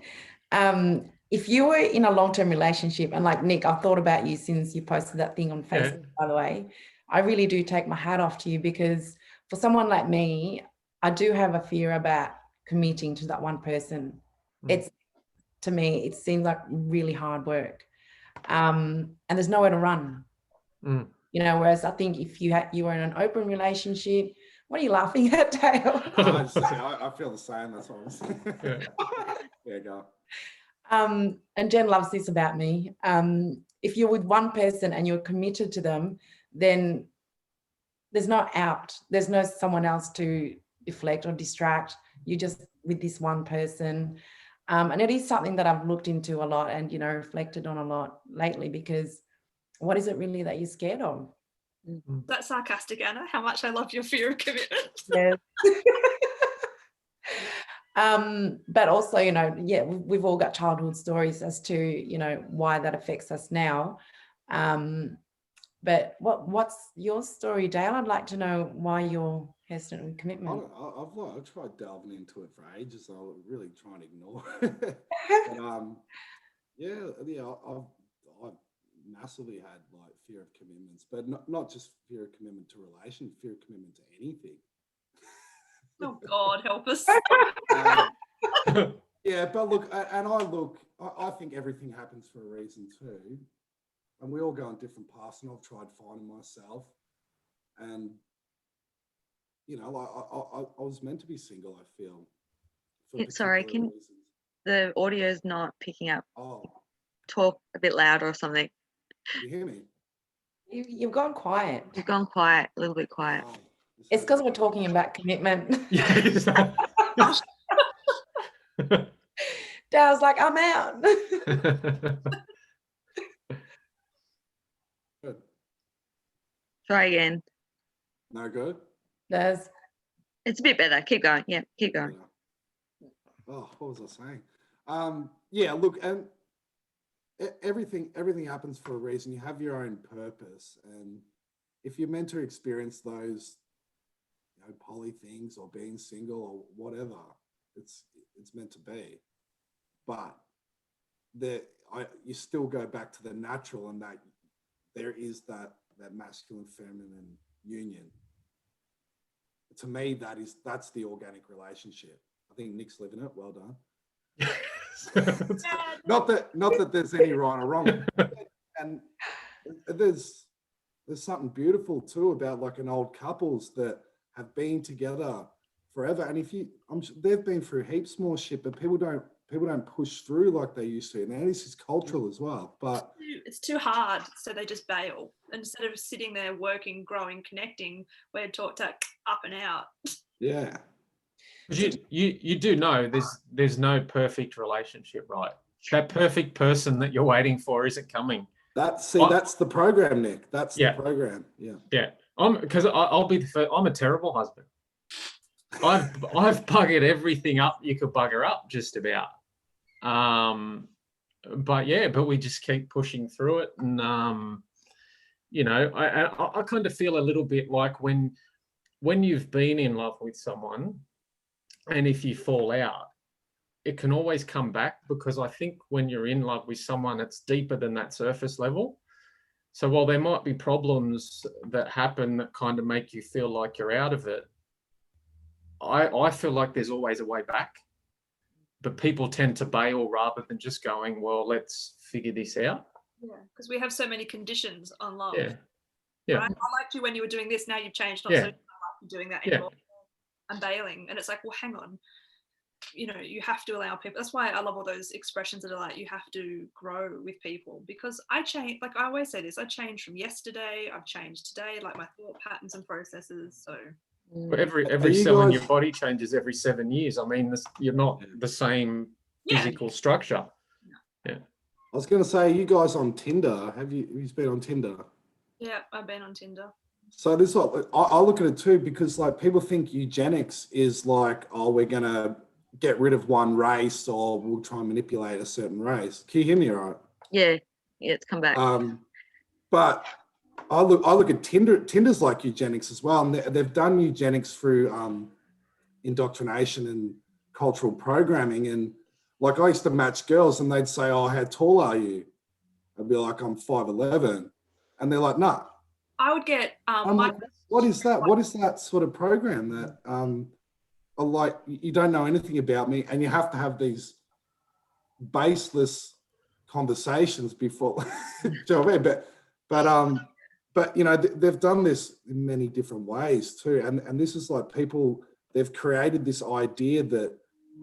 If you were in a long-term relationship, and like Nick, I've thought about you since you posted that thing on Facebook, by the way, I really do take my hat off to you, because for someone like me, I do have a fear about committing to that one person. To me, it seems like really hard work. And there's nowhere to run. Whereas I think if you were in an open relationship, what are you laughing at, Dale? I feel the same. That's what I'm saying. Yeah, go. And Jen loves this about me. If you're with one person and you're committed to them, then there's no out. There's no someone else to deflect or distract. You're just with this one person. And it is something that I've looked into a lot and, reflected on a lot lately, because what is it really that you're scared of? That's sarcastic, Anna, how much I love your fear of commitment. Yes. But also, we've all got childhood stories as to, why that affects us now. But what's your story, Dale? I'd like to know why you're hesitant with commitment. I've tried delving into it for ages. So I really try and ignore it. But I've massively had like fear of commitments, but not just fear of commitment to relation, fear of commitment to anything. Oh God, help us. Yeah, but look, I think everything happens for a reason too. And we all go on different paths, and I've tried finding myself. And, I was meant to be single, I feel. Sorry, the audio is not picking up. Oh. Talk a bit louder or something. You hear me? You've gone quiet. You've gone quiet, a little bit quiet. Oh, it's because we're talking about commitment. Dale's like, I'm out. Good. Try again. No good? It's a bit better. Keep going. Yeah, keep going. Oh, what was I saying? Yeah, look, and everything happens for a reason. You have your own purpose, and if you're meant to experience those, poly things or being single or whatever, it's meant to be. But you still go back to the natural, and that there is that masculine feminine union. To me, that's the organic relationship. I think Nick's living it. Well done. not that there's any right or wrong, and there's something beautiful too about like an old couples that have been together forever. And they've been through heaps more shit, but people don't push through like they used to. Now this is cultural as well, but it's too hard, so they just bail. Instead of sitting there working, growing, connecting, we're taught to up and out. Yeah. You do know there's no perfect relationship, right? That perfect person that you're waiting for isn't coming. That's the program, Nick. That's the program. Yeah. Yeah. I'll be the first. I'm a terrible husband. I've buggered everything up you could bugger up, just about. But we just keep pushing through it, and I kind of feel a little bit like when you've been in love with someone, and if you fall out, it can always come back, because I think when you're in love with someone, it's deeper than that surface level. So while there might be problems that happen that kind of make you feel like you're out of it, I feel like there's always a way back. But people tend to bail rather than just going, well, let's figure this out. Yeah, because we have so many conditions on love. Yeah. Right? I liked you when you were doing this, now you've changed, not so I like you doing that anymore. I'm bailing. And it's like, well, hang on. You have to allow people. That's why I love all those expressions that are like, you have to grow with people, because I change. Like I always say this, I changed from yesterday. I've changed today, like my thought patterns and processes. So every cell in your body changes every 7 years. I mean, you're not the same physical structure. Yeah. I was going to say, you guys on Tinder, have you been on Tinder? Yeah, I've been on Tinder. So this is what I look at it too, because like people think eugenics is like, oh, we're going to get rid of one race or we'll try and manipulate a certain race. Can you hear me all right? Yeah, it's come back. But I look at Tinder. Tinder's like eugenics as well, and they've done eugenics through indoctrination and cultural programming. And like I used to match girls, and they'd say, "Oh, how tall are you?" I'd be like, "I'm 5'11," and they're like, "Nah." I would get I'm like, "What is that? What is that sort of program that are like you don't know anything about me, and you have to have these baseless conversations before." Do you know what I mean? But you know, they've done this in many different ways too, and this is like people, they've created this idea that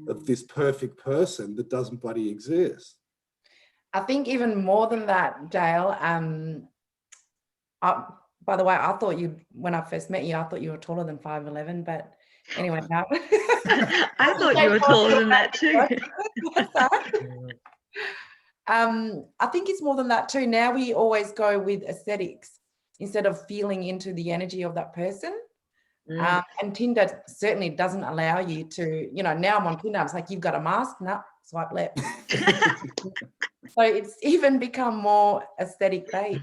of this perfect person that doesn't bloody exist. I think even more than that, Dale, by the way, I thought when I first met you, I thought you were taller than 5'11", but anyway, now. I thought you were taller than that too. What's that? I think it's more than that too. Now we always go with aesthetics instead of feeling into the energy of that person. And Tinder certainly doesn't allow you to, you know, now I'm on Tinder, it's like, you've got a mask? No, swipe left. So it's even become more aesthetic based.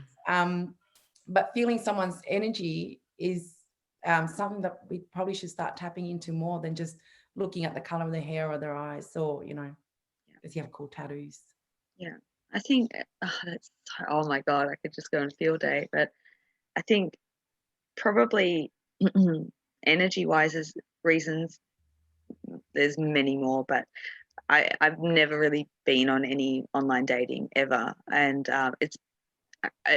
But feeling someone's energy is something that we probably should start tapping into more than just looking at the color of their hair or their eyes, or, you know, if you have cool tattoos. Yeah, I think, oh my God, I could just go on field day, but I think probably energy-wise is reasons, there's many more, but I've never really been on any online dating ever. And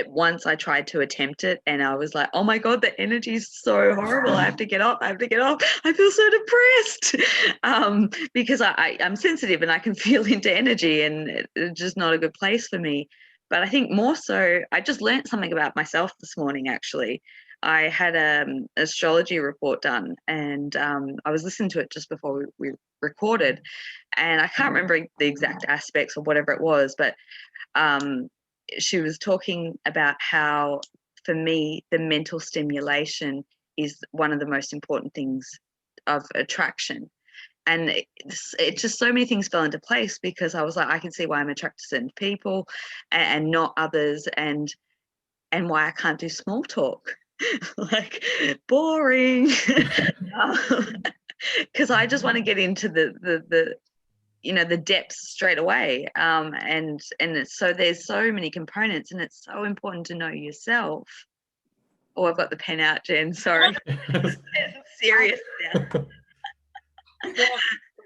once I tried to attempt it and I was like, oh my God, the energy is so horrible. I have to get off. I feel so depressed because I'm sensitive and I can feel into energy, and it's just not a good place for me. But I think more so, I just learned something about myself this morning, actually. I had an astrology report done, and I was listening to it just before we recorded, and I can't remember the exact aspects or whatever it was, but she was talking about how, for me, the mental stimulation is one of the most important things of attraction. And it just, so many things fell into place, because I was like, I can see why I'm attracted to certain people and not others, and why I can't do small talk. Like, boring. Because I just want to get into the you know, the depths straight away, and so there's so many components, and it's so important to know yourself. Oh, I've got the pen out, Jen, sorry. It's serious now. The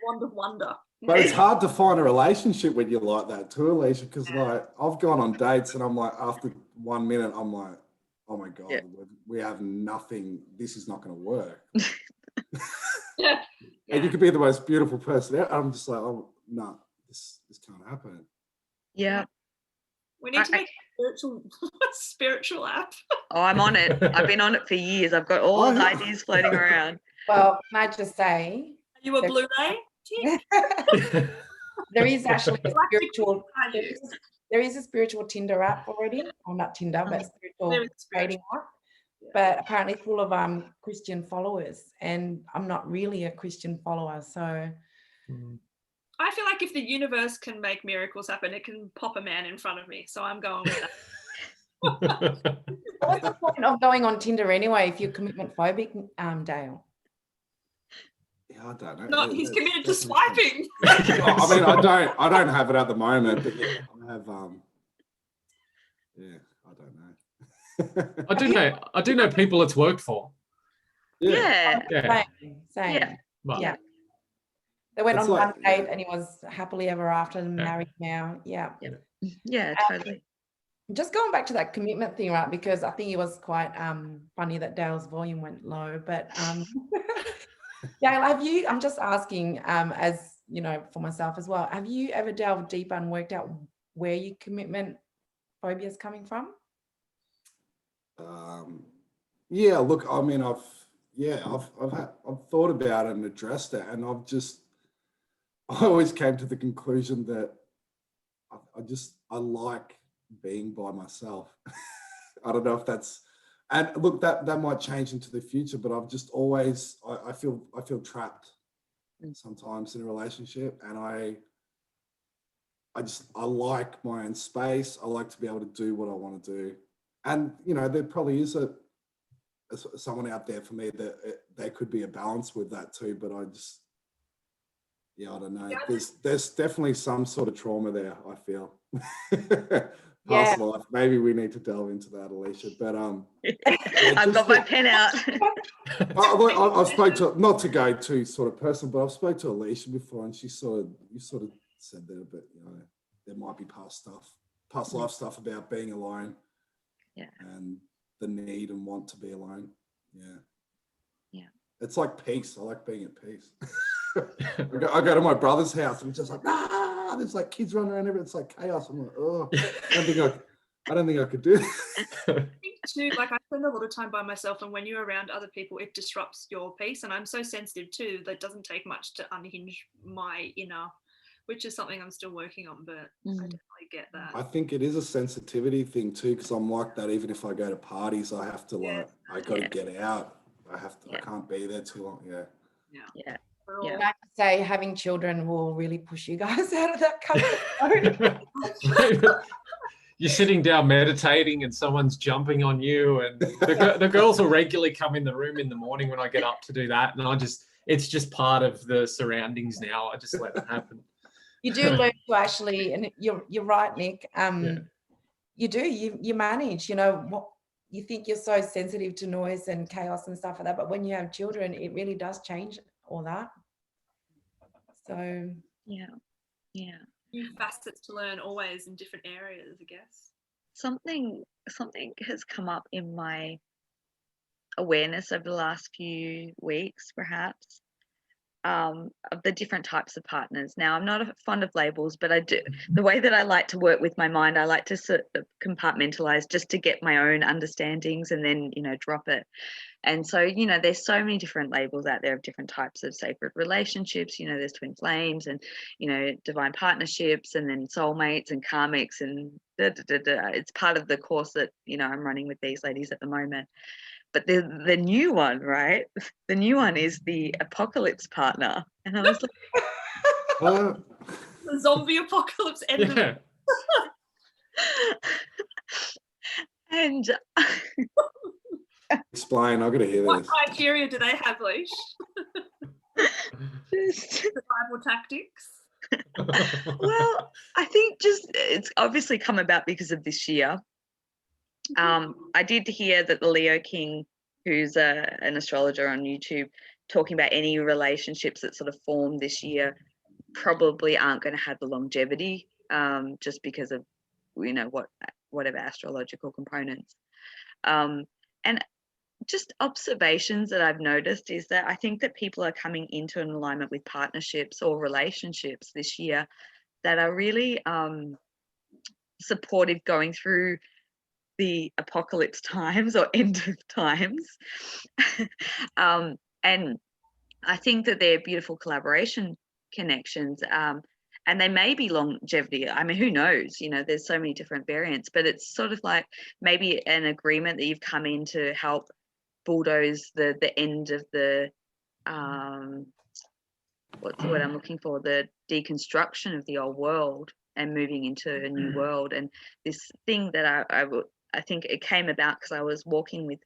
wand of wonder. But it's hard to find a relationship when you're like that too, Alisha, because like I've gone on dates and I'm like, after 1 minute, I'm like, oh my God, we have nothing. This is not going to work. Yeah. And you could be the most beautiful person out. I'm just like, oh no, this can't happen. Yeah. We need to make a spiritual app. Oh, I'm on it. I've been on it for years. I've got all the ideas floating around. Well, can I just say, Are you a Blu-ray? there is actually a spiritual. There is a spiritual Tinder app already, or not Tinder, but spiritual dating app. But apparently full of Christian followers, and I'm not really a Christian follower, so I feel like if the universe can make miracles happen, it can pop a man in front of me. So I'm going with that. what's the point of going on Tinder anyway if you're commitment phobic, Dale? Yeah, I don't know. No, he's committed to swiping. I mean, I don't have it at the moment, but yeah, I have. Yeah, I don't know. I do know people it's worked for. Yeah. Same. Yeah. But, Yeah. They went It's on like- one date and he was happily ever after and married now. Yeah. Yeah, totally. Just going back to that commitment thing, right? Because I think it was quite funny that Dale's volume went low. But Dale, I'm just asking, as you know, for myself as well, have you ever delved deeper and worked out where your commitment phobia is coming from? Yeah, look, I mean, I've thought about it and addressed it, and I always came to the conclusion that I just I like being by myself. I don't know if that's, and look, that might change into the future, but I've just always, I feel trapped sometimes in a relationship, and I like my own space. I like to be able to do what I want to do. And, you know, there probably is someone out there for me that there could be a balance with that too, but I just, I don't know. There's definitely some sort of trauma there, I feel. Past life. Maybe we need to delve into that, Alisha. But I've got my pen out. I've spoke to, not to go too sort of personal, but I've spoke to Alisha before, and you sort of said there, but you know, there might be past life stuff about being alone. Yeah. And the need and want to be alone. Yeah. Yeah. It's like peace. I like being at peace. I go to my brother's house and it's just like, there's like kids running around everywhere. It's like chaos. I'm like, oh, I don't think I could do it. I think too, like I spend a lot of time by myself, and when you're around other people, it disrupts your peace. And I'm so sensitive too, that it doesn't take much to unhinge my inner, which is something I'm still working on, but I definitely get that. I think it is a sensitivity thing too, because I'm like that. Even if I go to parties, I have to I got to get out. I can't be there too long. Yeah. I have to say, having children will really push you guys out of that comfort zone. You're sitting down meditating and someone's jumping on you, and the girls will regularly come in the room in the morning when I get up to do that, and it's just part of the surroundings now. I just let it happen. You do learn to actually, and you're right, Nick. You do, you manage, you know, what you think. You're so sensitive to noise and chaos and stuff like that, but when you have children, it really does change all that. So yeah. New facets to learn always in different areas, I guess. Something has come up in my awareness over the last few weeks, perhaps, of the different types of partners. Now, I'm not fond of labels, but I do. The way that I like to work with my mind, I like to sort of compartmentalize just to get my own understandings and then, you know, drop it. And so, you know, there's so many different labels out there of different types of sacred relationships. You know, there's twin flames and, you know, divine partnerships, and then soulmates and karmics and It's part of the course that, you know, I'm running with these ladies at the moment. But the new one, right? The new one is the apocalypse partner. And I was like, the zombie apocalypse ended. Yeah. And explain. I've got to hear what this. criteria do they have, Leash? Survival tactics. Well, I think just it's obviously come about because of this year. I did hear that the Leo King, who's an astrologer on YouTube, talking about any relationships that sort of form this year probably aren't going to have the longevity, just because of, you know, whatever astrological components. And just observations that I've noticed is that I think that people are coming into an alignment with partnerships or relationships this year that are really supportive going through the apocalypse times or end of times. And I think that they're beautiful collaboration connections, and they may be longevity. I mean, who knows? You know, there's so many different variants, but it's sort of like maybe an agreement that you've come in to help bulldoze the end of the what's the word I'm looking for, the deconstruction of the old world and moving into a new world. And this thing that I think it came about because I was walking with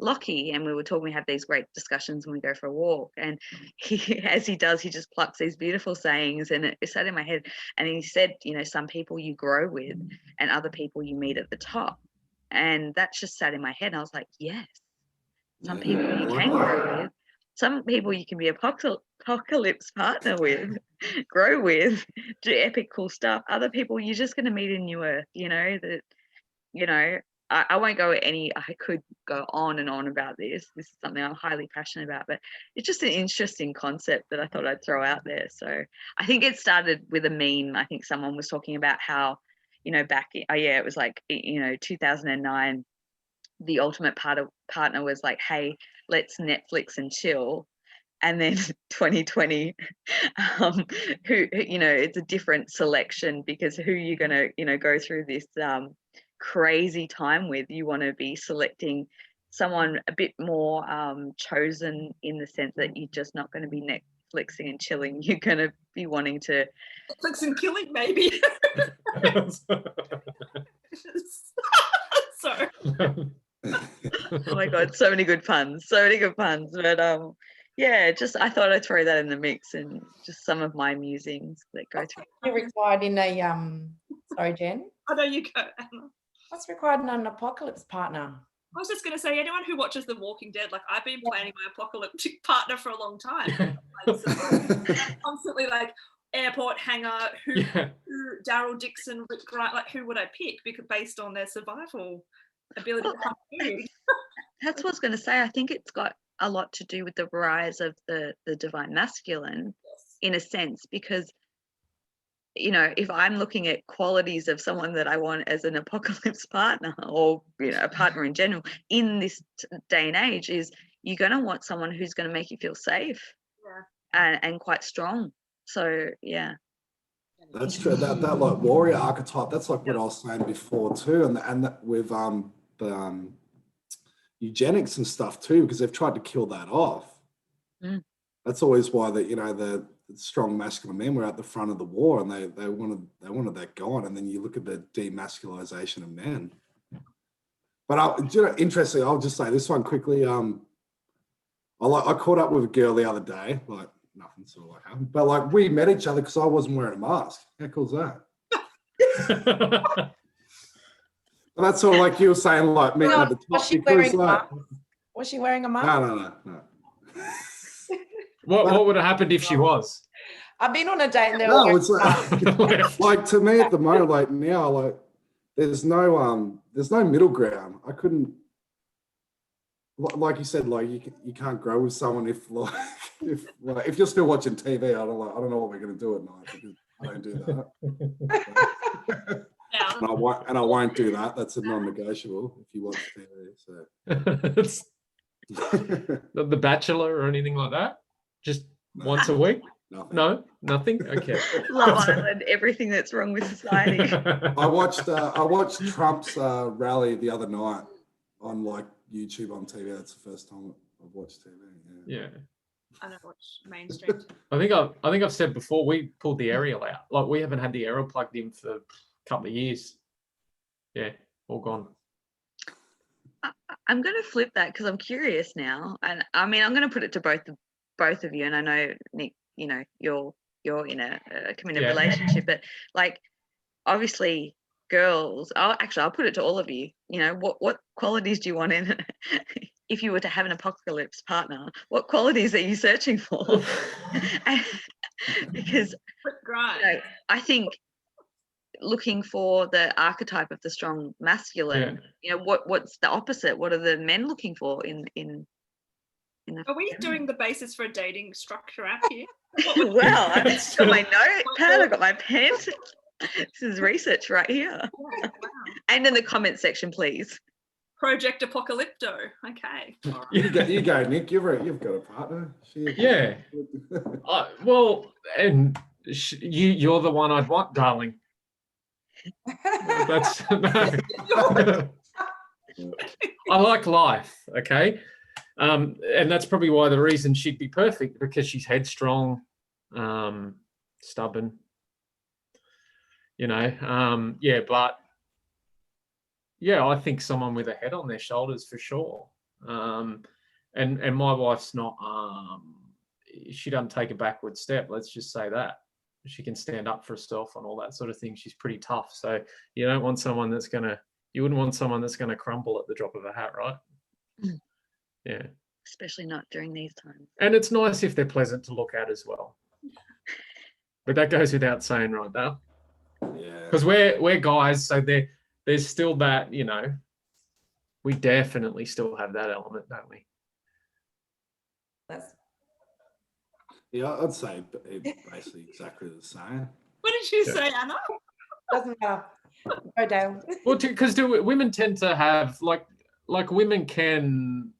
Lockie and we were talking. We have these great discussions when we go for a walk, and he, as he does, he just plucks these beautiful sayings, and it sat in my head. And he said, you know, some people you grow with and other people you meet at the top. And that just sat in my head, and I was like, yes, some people you can grow with, some people you can be apocalypse partner with, grow with, do epic cool stuff. Other people you're just going to meet in new earth, you know, that, you know, I won't go I could go on and on about this. This is something I'm highly passionate about, but it's just an interesting concept that I thought I'd throw out there. So I think it started with a meme. I think someone was talking about how, you know, back, it was like, you know, 2009, the ultimate partner was like, hey, let's Netflix and chill. and then 2020, who, you know, it's a different selection, because who you're going to, you know, go through this crazy time with, you want to be selecting someone a bit more chosen, in the sense that you're just not going to be Netflixing and chilling. You're going to be wanting to Netflix and killing, maybe. Sorry. oh my god, so many good puns, but yeah, just I thought I'd throw that in the mix, and just some of my musings that go through. You're required in a sorry, Jen. Oh, no, you go, Anna. What's required in an apocalypse partner? I was just going to say, anyone who watches The Walking Dead, like, I've been planning my apocalyptic partner for a long time. Like, so constantly like airport hangar, who Daryl Dixon, Rick Grant, like, who would I pick, because based on their survival ability to hunt food. That's what I was going to say. I think it's got a lot to do with the rise of the divine masculine, in a sense, because, you know, if I'm looking at qualities of someone that I want as an apocalypse partner, or, you know, a partner in general in this day and age, is you're going to want someone who's going to make you feel safe, and quite strong. So yeah, that's true. That like warrior archetype, that's like what I was saying before too, and that with the eugenics and stuff too, because they've tried to kill that off. That's always why the strong masculine men were at the front of the war, and they wanted that gone. And then you look at the demasculization of men. But interesting, I'll just say this one quickly. I caught up with a girl the other day, like nothing sort of like happened, but like we met each other because I wasn't wearing a mask. How cool is that? Well, that's sort of like you were saying, like me at the top. Was she wearing a mask? Was she wearing a mask? No. What would have happened if she was? I've been on a date and No, it's like to me at the moment, like now, like there's no middle ground. I couldn't, like you said, like you can't grow with someone if you're still watching TV. I don't know what we're gonna do at night, because I don't do that. And I won't do that. That's a non-negotiable if you watch TV. So The Bachelor or anything like that? Just once a week? Nothing. No, nothing. Okay. Love Island, everything that's wrong with society. I watched Trump's rally the other night on like YouTube on TV. That's the first time I've watched TV. Yeah. I don't watch mainstream. I think I've said before, we pulled the aerial out. Like, we haven't had the aerial plugged in for a couple of years. Yeah, all gone. I'm going to flip that, because I'm curious now, and I mean, I'm going to put it to both of you, and I know, Nick, you know, you're in a committed relationship, but like, obviously girls, I'll put it to all of you, you know, what qualities do you want in if you were to have an apocalypse partner? What qualities are you searching for? Because, you know, I think looking for the archetype of the strong masculine, you know, what's the opposite? What are the men looking for in Are we doing the basis for a dating structure app here? Well, I've got my notepad, I've got my pen. This is research right here. Wow. And in the comment section, please. Project Apocalypto. Okay. You go, Nick. You've got a partner. Yeah. Well, and you're the one I'd want, darling. That's I like life, okay, and that's probably why the reason she'd be perfect, because she's headstrong, stubborn, you know. But yeah, I think someone with a head on their shoulders for sure. And my wife's not, she doesn't take a backward step, let's just say that. She can stand up for herself and all that sort of thing. She's pretty tough. So you don't want someone you wouldn't want someone that's gonna crumble at the drop of a hat, right? Yeah. Especially not during these times. And it's nice if they're pleasant to look at as well. But that goes without saying, right, Dale? Yeah. Because we're guys, so there's still that, you know, we definitely still have that element, don't we? Yeah, I'd say basically exactly the same. What did you say, Anna? Doesn't matter. Go down. Well, because women tend to have like women can,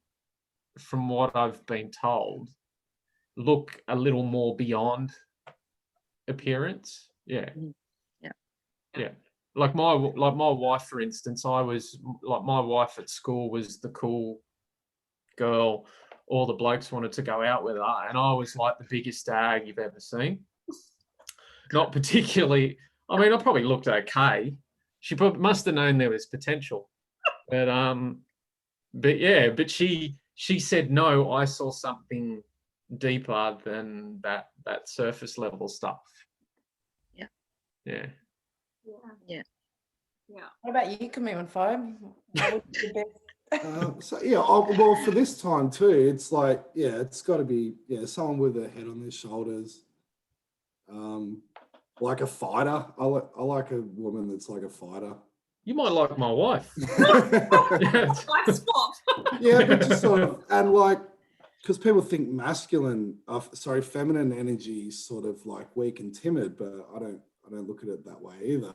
from what I've been told, look a little more beyond appearance. Yeah. Yeah. Like my wife, for instance, I was like, my wife at school was the cool girl. All the blokes wanted to go out with her, and I was like the biggest stag you've ever seen. Not particularly. I mean, I probably looked okay. She probably must have known there was potential, but yeah. But she said no. I saw something deeper than that surface level stuff. Yeah. Yeah. What about you, Commitment 5? What would be the best? So yeah, well, for this time too, it's like, yeah, it's got to be, yeah, someone with a head on their shoulders, like a fighter. I like a woman that's like a fighter. You might like my wife. Life swap. Yeah, but just sort of, and like, because people think feminine energy is sort of like weak and timid, but I don't look at it that way either,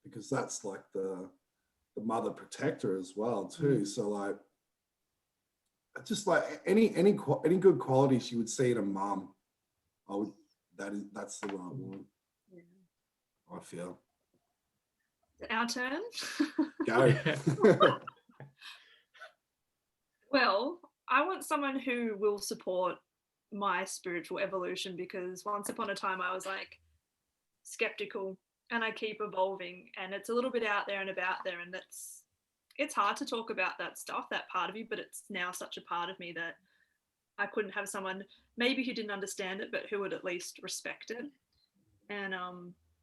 because that's like the mother protector as well too. So like, just like any good qualities you would see in a mum, that's the right one. I feel. Our turn. Go. Well, I want someone who will support my spiritual evolution, because once upon a time I was like skeptical, and I keep evolving, and it's a little bit out there and about there, and it's hard to talk about that stuff, that part of you, but it's now such a part of me that I couldn't have someone maybe who didn't understand it, but who would at least respect it. And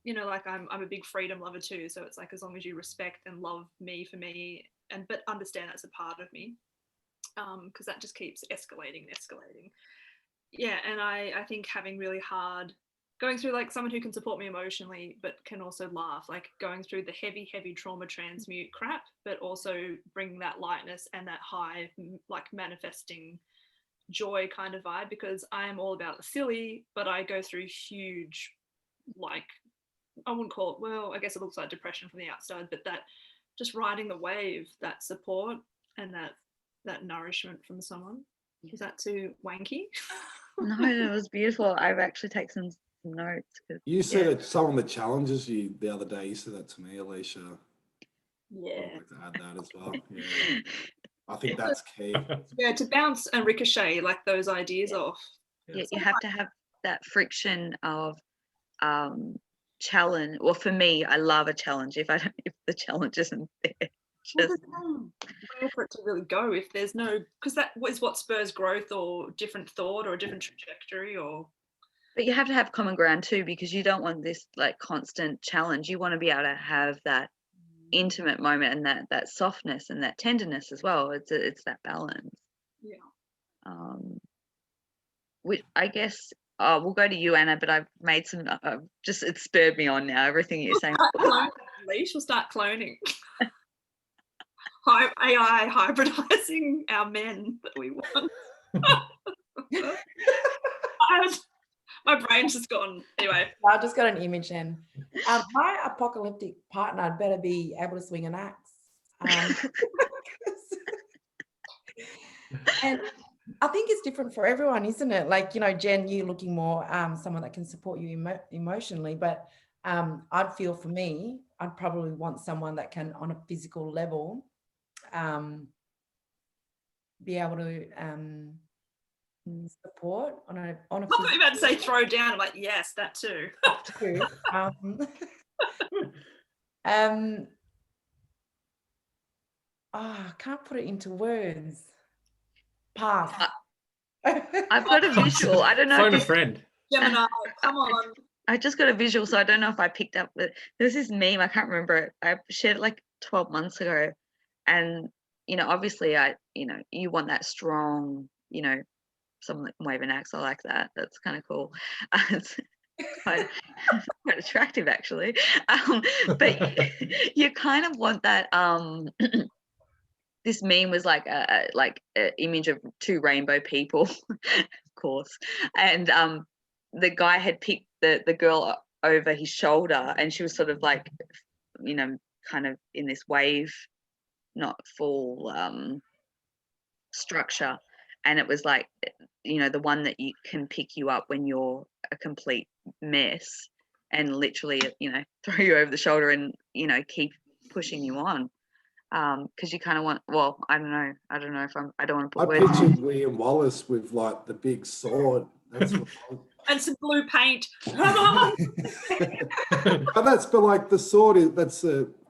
you know, like I'm a big freedom lover too, so it's like, as long as you respect and love me for me, but understand that's a part of me, because that just keeps escalating and escalating. Yeah, and I think having really hard, going through like someone who can support me emotionally but can also laugh, like going through the heavy trauma transmute crap, but also bring that lightness and that high, like manifesting joy kind of vibe, because I am all about the silly, but I go through huge, like, I wouldn't call it, well, I guess it looks like depression from the outside, but that just riding the wave, that support and that nourishment from someone. Was that too wanky? No, it was beautiful. I've actually taken some notes. You said that someone that challenges you the other day. You said that to me, Alisha. Yeah. I'd like to add that as well. Yeah. I think that's key. Yeah, to bounce and ricochet like those ideas off. Yeah, you have to have that friction of challenge. Well, for me, I love a challenge. If the challenge isn't there, Well, there's no way for it to really go if there's no, because that is what spurs growth or different thought or a different trajectory. But you have to have common ground too, because you don't want this like constant challenge. You want to be able to have that intimate moment and that softness and that tenderness as well. It's that balance. Yeah. Which I guess we'll go to you, Anna, but I've made some just, it spurred me on now, everything you're saying. Alisha will start cloning. AI hybridizing our men that we want. My brain's just gone. Anyway. I just got an image in. My apocalyptic partner had better be able to swing an axe. And I think it's different for everyone, isn't it? Like, you know, Jen, you looking more someone that can support you emotionally, but I'd feel for me, I'd probably want someone that can, on a physical level, be able to support on a I thought you were about to say throw down. I'm like, yes, that too. I can't put it into words. Pass. I've got a visual. I don't know. Phone a friend. Gemini, come on. I just got a visual, so I don't know if I picked up. There's this meme, I can't remember it. I shared it like 12 months ago, and you know, obviously, you want that strong, you know, someone that can wave an axe. I like that. That's kind of cool. It's quite attractive, actually. But you kind of want that. This meme was like a image of two rainbow people, of course, and the guy had picked the girl over his shoulder, and she was sort of like, you know, kind of in this wave, not full structure, and it was like, you know, the one that you can pick you up when you're a complete mess and literally, you know, throw you over the shoulder and, you know, keep pushing you on. Because you kind of want, well, I don't know if I don't want to I put words. pictured William Wallace with like the big sword. That's what And some blue paint. but like the sword is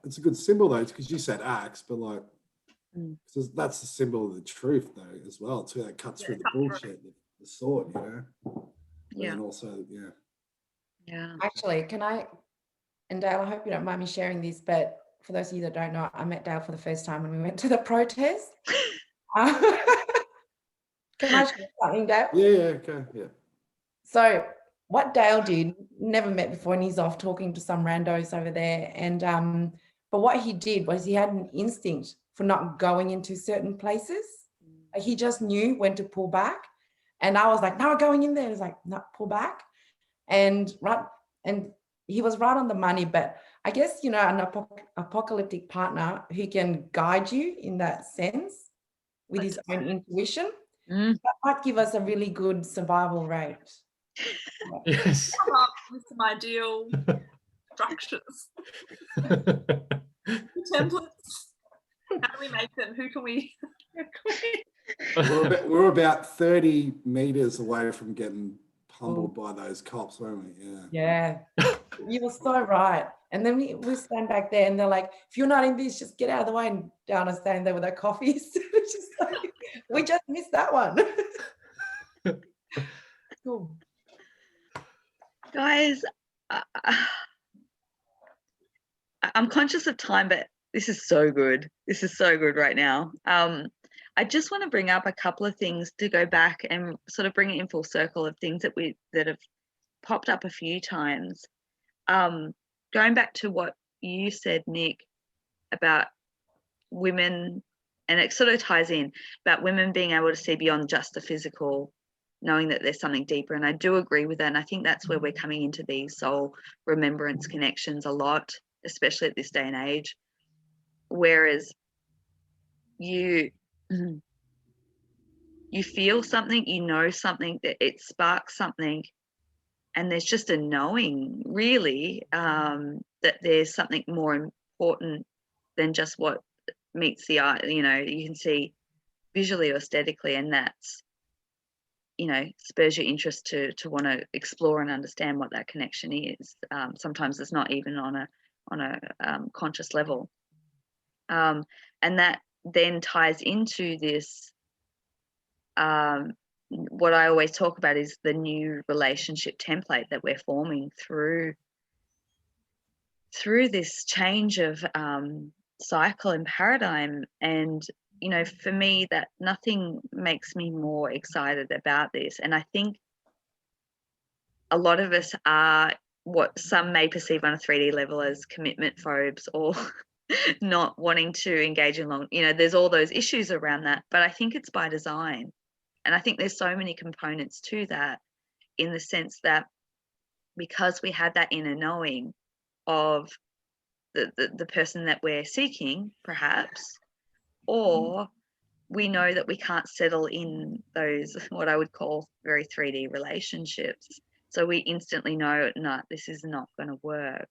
it's a good symbol though, because you said axe, but like so that's the symbol of the truth though as well too. That cuts through the bullshit, the sword, you know. Yeah. And also, Yeah. Actually, can I, and Dale, I hope you don't mind me sharing this, but for those of you that don't know, I met Dale for the first time when we went to the protest. Can I share something, Dale? Yeah, okay, yeah. So what Dale did, never met before, and he's off talking to some randos over there. And but what he did was he had an instinct for not going into certain places. Like he just knew when to pull back. And I was like, no, going in there. He was like, no, pull back. And he was right on the money. But I guess, you know, an apocalyptic partner who can guide you in that sense with his own intuition, that might give us a really good survival rate. Yes. Come up with some ideal structures, templates. How do we make them? Who can we? We're about 30 meters away from getting pummeled by those cops, weren't we? Yeah, you were so right. And then we stand back there and they're like, if you're not in this, just get out of the way. And down and standing there with our coffees. Just like, we just missed that one. Cool. Guys, I'm conscious of time, but this is so good. This is so good right now. I just want to bring up a couple of things to go back and sort of bring it in full circle of things that have popped up a few times. Going back to what you said, Nick, about women, and it sort of ties in about women being able to see beyond just the physical, knowing that there's something deeper. And I do agree with that. And I think that's where we're coming into these soul remembrance connections a lot, especially at this day and age. Whereas you feel something, you know something, that it sparks something, and there's just a knowing really that there's something more important than just what meets the eye, you know, you can see visually or aesthetically, and that's, you know, spurs your interest to want to explore and understand what that connection is. Sometimes it's not even on a conscious level, and that then ties into this. What I always talk about is the new relationship template that we're forming through this change of cycle and paradigm. And, you know, for me, that nothing makes me more excited about this. And I think a lot of us are what some may perceive on a 3D level as commitment phobes, or not wanting to engage in long, you know, there's all those issues around that, but I think it's by design. And I think there's so many components to that, in the sense that because we have that inner knowing of the person that we're seeking, perhaps, or we know that we can't settle in those, what I would call very 3D relationships. So we instantly know, no, this is not going to work.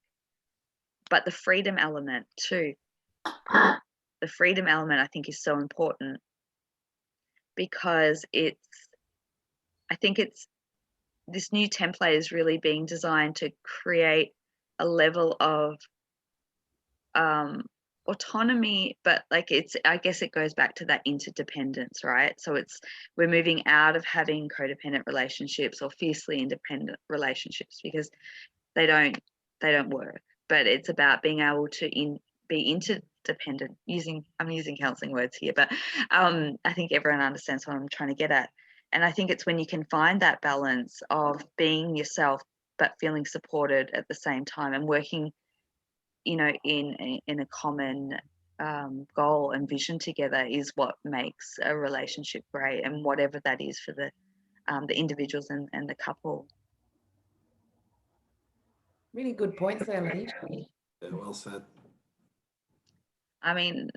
But the freedom element too, the freedom element I think is so important, because I think this new template is really being designed to create a level of autonomy, but like I guess it goes back to that interdependence, right? So we're moving out of having codependent relationships or fiercely independent relationships, because they don't work. But it's about being able to be interdependent. I'm using counseling words here, but I think everyone understands what I'm trying to get at. And I think it's when you can find that balance of being yourself but feeling supported at the same time, and working, you know, in a common goal and vision together, is what makes a relationship great, and whatever that is for the individuals and the couple. Really good points there, Alisha. Yeah, well said. I mean,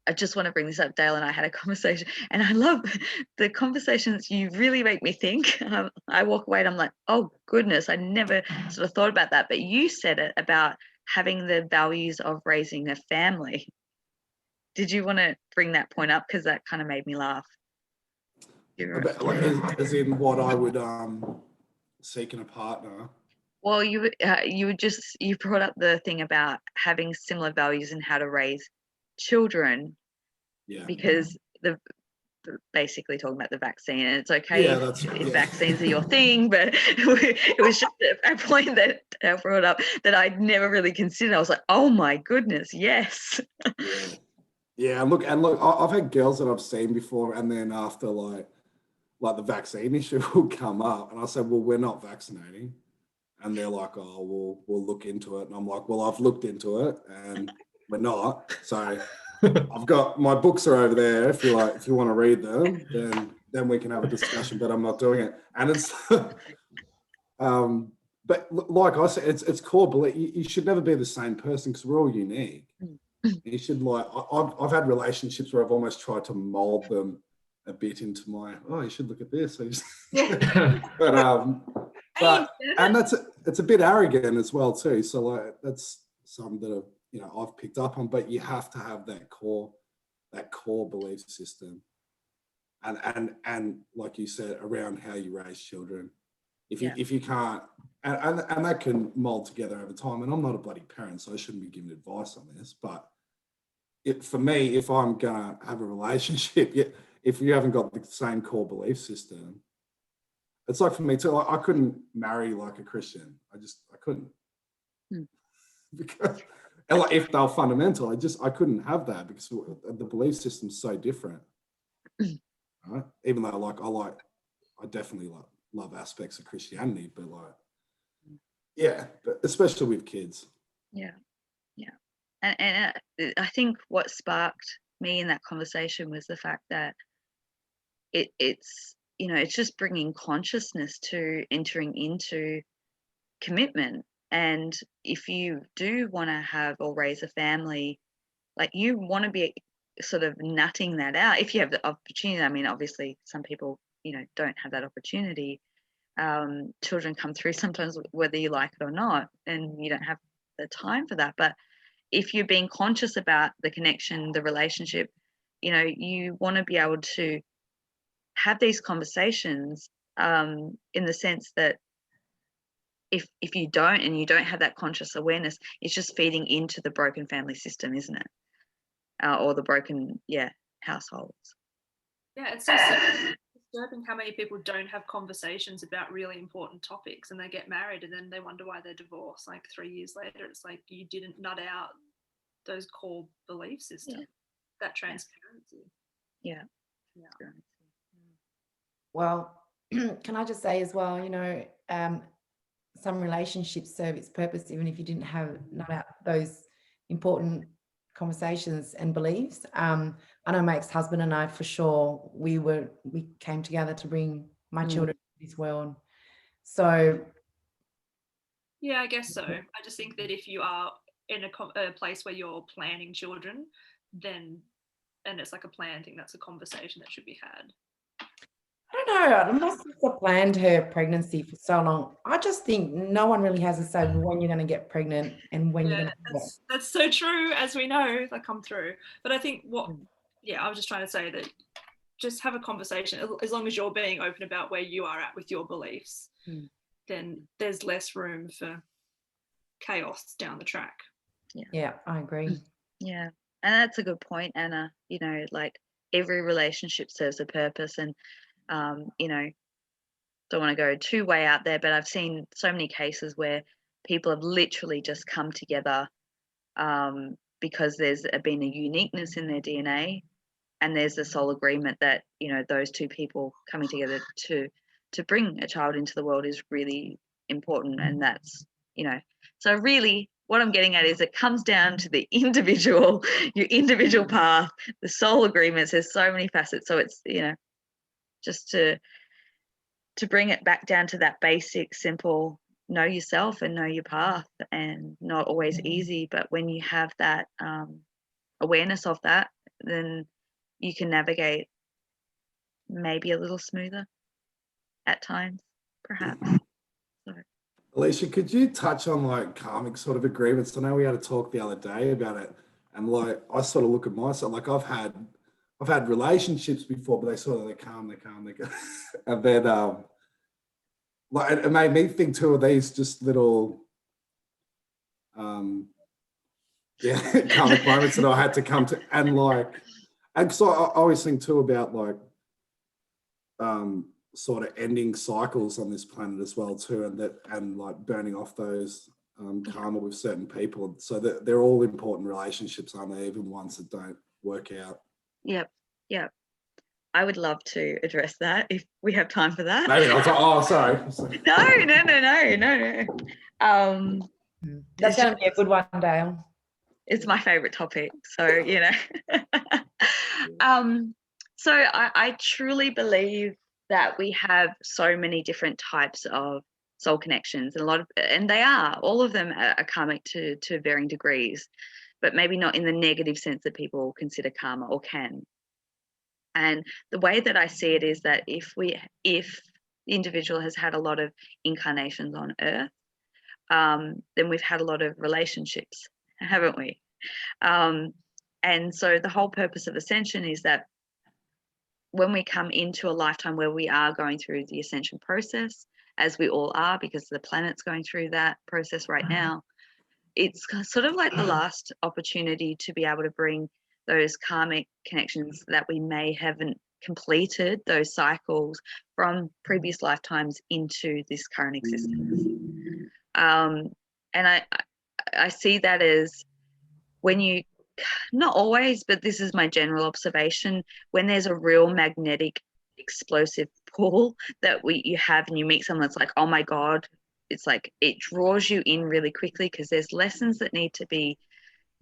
I just want to bring this up. Dale and I had a conversation, and I love the conversations. You really make me think. I walk away and I'm like, oh goodness, I never sort of thought about that. But you said it about having the values of raising a family. Did you want to bring that point up? Because that kind of made me laugh. As in what I would seek in a partner. Well, you brought up the thing about having similar values in how to raise children. Yeah. Because basically talking about the vaccine, and it's okay if vaccines are your thing, but it was just a point that I brought up that I'd never really considered. I was like, oh my goodness, yes. Yeah, and look, I've had girls that I've seen before, and then after like the vaccine issue will come up, and I say, well, we're not vaccinating, and they're like, oh, we'll look into it, and I'm like, well, I've looked into it, and we're not. So I've got my books are over there. If you want to read them, then we can have a discussion. But I'm not doing it, and it's but like I said, it's core belief. You should never be the same person because we're all unique. You should I've had relationships where I've almost tried to mold them a bit into my, you should look at this. But and it's a bit arrogant as well too. So like that's something that I've picked up on. But you have to have that core belief system, and like you said, around how you raise children. If you can't, and that can mold together over time. And I'm not a bloody parent, so I shouldn't be giving advice on this. But for me, if I'm gonna have a relationship, if you haven't got the same core belief system, it's like for me too. I couldn't marry like a Christian. I couldn't because like if they're fundamental, I couldn't have that because the belief system's so different. Right? Even though I definitely love aspects of Christianity, but but especially with kids. Yeah. And I think what sparked me in that conversation was the fact that it's just bringing consciousness to entering into commitment. And if you do want to have or raise a family, like you want to be sort of nutting that out if you have the opportunity. I mean, obviously some people don't have that opportunity. Children come through sometimes whether you like it or not, and you don't have the time for that. But if you're being conscious about the connection, the relationship, you want to be able to have these conversations in the sense that if you don't and you don't have that conscious awareness, it's just feeding into the broken family system, isn't it? Or the broken households. Yeah, it's so disturbing how many people don't have conversations about really important topics, and they get married and then they wonder why they're divorced like 3 years later. It's like you didn't nut out those core belief systems, that transparency. Yeah. Well, can I just say as well, some relationships serve its purpose even if you didn't have nut out those important conversations and beliefs. I know my ex-husband and I, for sure, we came together to bring my children to this world. So yeah, I guess so. I just think that if you are in a place where you're planning children, then, and it's like a plan thing, that's a conversation that should be had. I don't know. My sister planned her pregnancy for so long. I just think no one really has a say when you're going to get pregnant and when you're going to. That's so true, as we know, they come through. But I think I was just trying to say that just have a conversation. As long as you're being open about where you are at with your beliefs, then there's less room for chaos down the track. Yeah, I agree. Yeah, and that's a good point, Anna. Like every relationship serves a purpose, and don't want to go too way out there, but I've seen so many cases where people have literally just come together because there's been a uniqueness in their DNA, and there's a soul agreement that those two people coming together to bring a child into the world is really important. And that's so really what I'm getting at is it comes down to the individual, your individual path, the soul agreements. There's so many facets, so it's just to bring it back down to that basic, simple, know yourself and know your path. And not always easy, but when you have that awareness of that, then you can navigate maybe a little smoother at times, perhaps. So. Alisha, could you touch on like karmic sort of agreements? I know we had a talk the other day about it, and like I sort of look at myself, like I've had relationships before, but they calm, and then like it made me think too of these just little karmic moments that I had to come to, and so I always think too about like sort of ending cycles on this planet as well too, and like burning off those karma with certain people, so that they're all important relationships, aren't they, even ones that don't work out. Yep. I would love to address that if we have time for that. Maybe not. Oh, sorry. No. That's going to be a good one, Dale. It's my favorite topic, so you know. So I truly believe that we have so many different types of soul connections, and all of them are karmic to varying degrees, but maybe not in the negative sense that people consider karma or can. And the way that I see it is that if the individual has had a lot of incarnations on Earth, then we've had a lot of relationships, haven't we? And so the whole purpose of ascension is that when we come into a lifetime where we are going through the ascension process, as we all are, because the planet's going through that process right now, it's sort of like the last opportunity to be able to bring those karmic connections that we may haven't completed, those cycles from previous lifetimes, into this current existence. And I see that as when you, not always, but this is my general observation, when there's a real magnetic explosive pull that you have, and you meet someone that's like, oh my God, it's like it draws you in really quickly, because there's lessons that need to be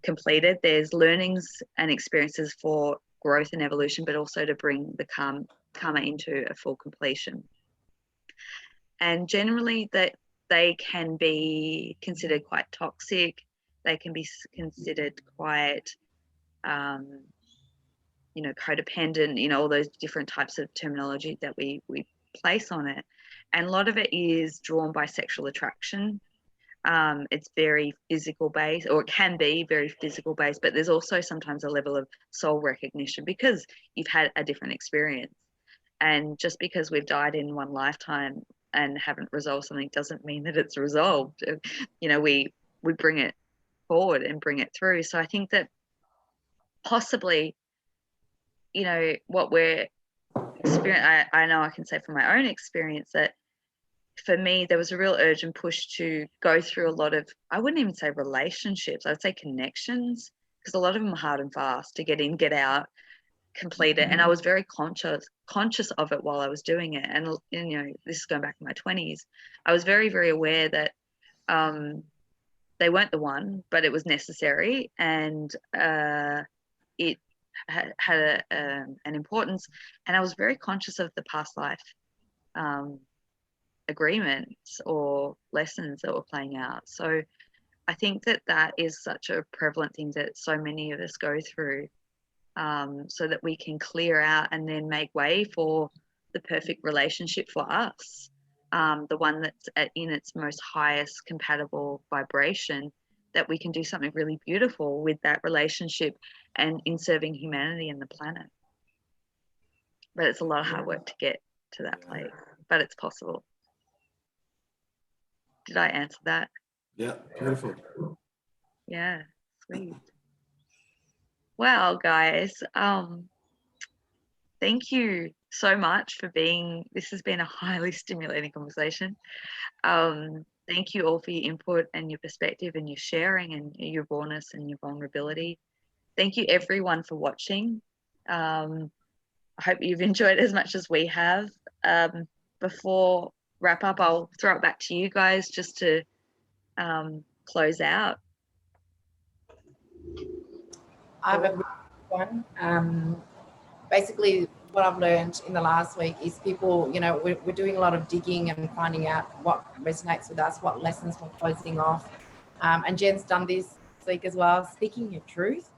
completed, there's learnings and experiences for growth and evolution, but also to bring the karma into a full completion. And generally that they can be considered quite toxic, they can be considered quite codependent, all those different types of terminology that we place on it. And a lot of it is drawn by sexual attraction. It's very physical based, or it can be very physical based, but there's also sometimes a level of soul recognition because you've had a different experience. And just because we've died in one lifetime and haven't resolved something doesn't mean that it's resolved. We bring it forward and bring it through. So I think that possibly, what we're experiencing, I know I can say from my own experience that for me, there was a real urge and push to go through a lot of, I wouldn't even say relationships, I would say connections, because a lot of them are hard and fast to get in, get out, complete it. And I was very conscious of it while I was doing it. And this is going back in my 20s. I was very, very aware that they weren't the one, but it was necessary, and it had an importance. And I was very conscious of the past life agreements or lessons that were playing out. So I think that is such a prevalent thing that so many of us go through, so that we can clear out and then make way for the perfect relationship for us, the one that's in its most highest compatible vibration, that we can do something really beautiful with that relationship and in serving humanity and the planet. But it's a lot of hard work to get to that place, but it's possible. Did I answer that? Yeah, beautiful. Yeah, sweet. Well, guys, thank you so much for this has been a highly stimulating conversation. Thank you all for your input and your perspective and your sharing and your rawness and your vulnerability. Thank you everyone for watching. I hope you've enjoyed it as much as we have. Before wrap up, I'll throw it back to you guys just to close out. I have a quick one. Basically, what I've learned in the last week is people, we're doing a lot of digging and finding out what resonates with us, what lessons we're closing off. And Jen's done this week as well, speaking your truth.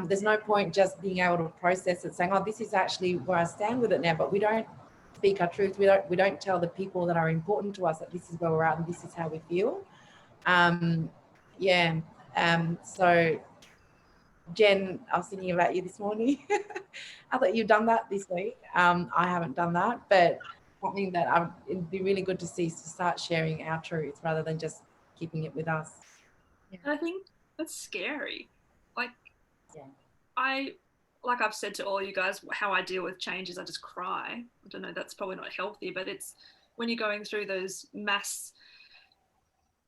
There's no point just being able to process it, saying, oh, this is actually where I stand with it now, but we don't speak our truth. We don't tell the people that are important to us that this is where we're at and this is how we feel. So Jen, I was thinking about you this morning. I thought you've done that this week. I haven't done that, but something that it'd be really good to see, to start sharing our truth rather than just keeping it with us. And I think that's scary. Like, yeah. Like I've said to all you guys, how I deal with change is I just cry. I don't know, that's probably not healthy, but it's when you're going through those mass,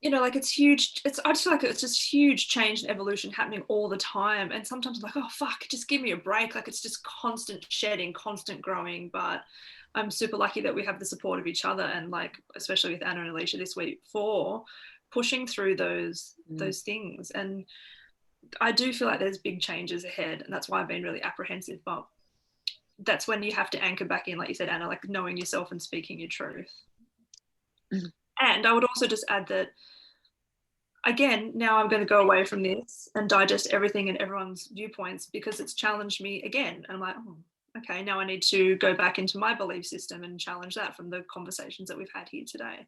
like it's huge. I just feel like it's just huge change and evolution happening all the time. And sometimes I'm like, oh, fuck, just give me a break. Like it's just constant shedding, constant growing. But I'm super lucky that we have the support of each other. And like, especially with Ana and Alisha this week, for pushing through those things. And I do feel like there's big changes ahead. And that's why I've been really apprehensive. But that's when you have to anchor back in, like you said, Ana, like knowing yourself and speaking your truth. And I would also just add that, again, now I'm going to go away from this and digest everything and everyone's viewpoints, because it's challenged me again. And I'm like, oh, okay, now I need to go back into my belief system and challenge that from the conversations that we've had here today.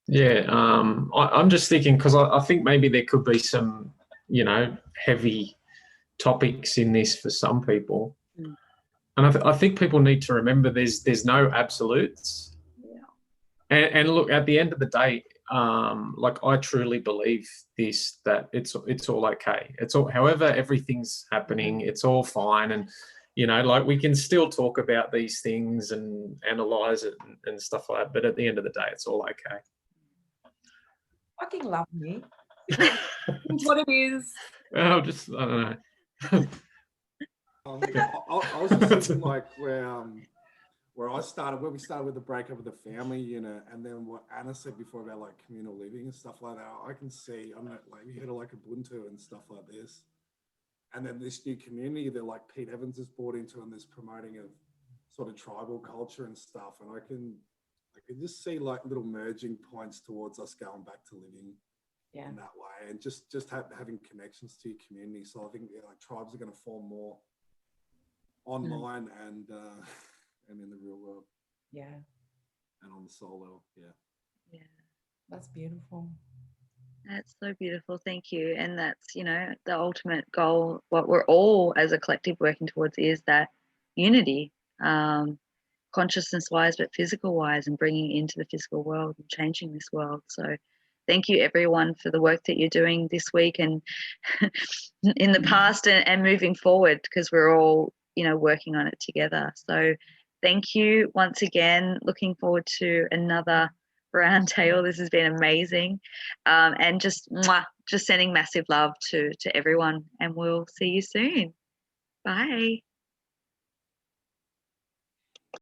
Yeah, I'm just thinking, because I think maybe there could be some, heavy topics in this for some people. And I think people need to remember there's no absolutes. Yeah. And look, at the end of the day, like I truly believe this, that it's all okay. It's all, however everything's happening, it's all fine. And, like we can still talk about these things and analyze it and stuff like that. But at the end of the day, it's all okay. Fucking love me. It's what it is. I don't know. I was just thinking like where we started with the breakup of the family, and then what Ana said before about like communal living and stuff like that. I can see, like we heard of like Ubuntu and stuff like this, and then this new community that like Pete Evans is brought into, and this promoting of sort of tribal culture and stuff. And I can just see like little merging points towards us going back to living in that way, and just having connections to your community. So I think like tribes are going to form more online and in the real world. Yeah. And on the soul level. Yeah. Yeah. That's beautiful. That's so beautiful. Thank you. And that's, the ultimate goal, what we're all as a collective working towards is that unity, consciousness wise, but physical wise, and bringing it into the physical world and changing this world. So thank you everyone for the work that you're doing this week and in the past and moving forward, because we're all, working on it together. So thank you once again. Looking forward to another round table. This has been amazing. And just sending massive love to everyone, and we'll see you soon. Bye.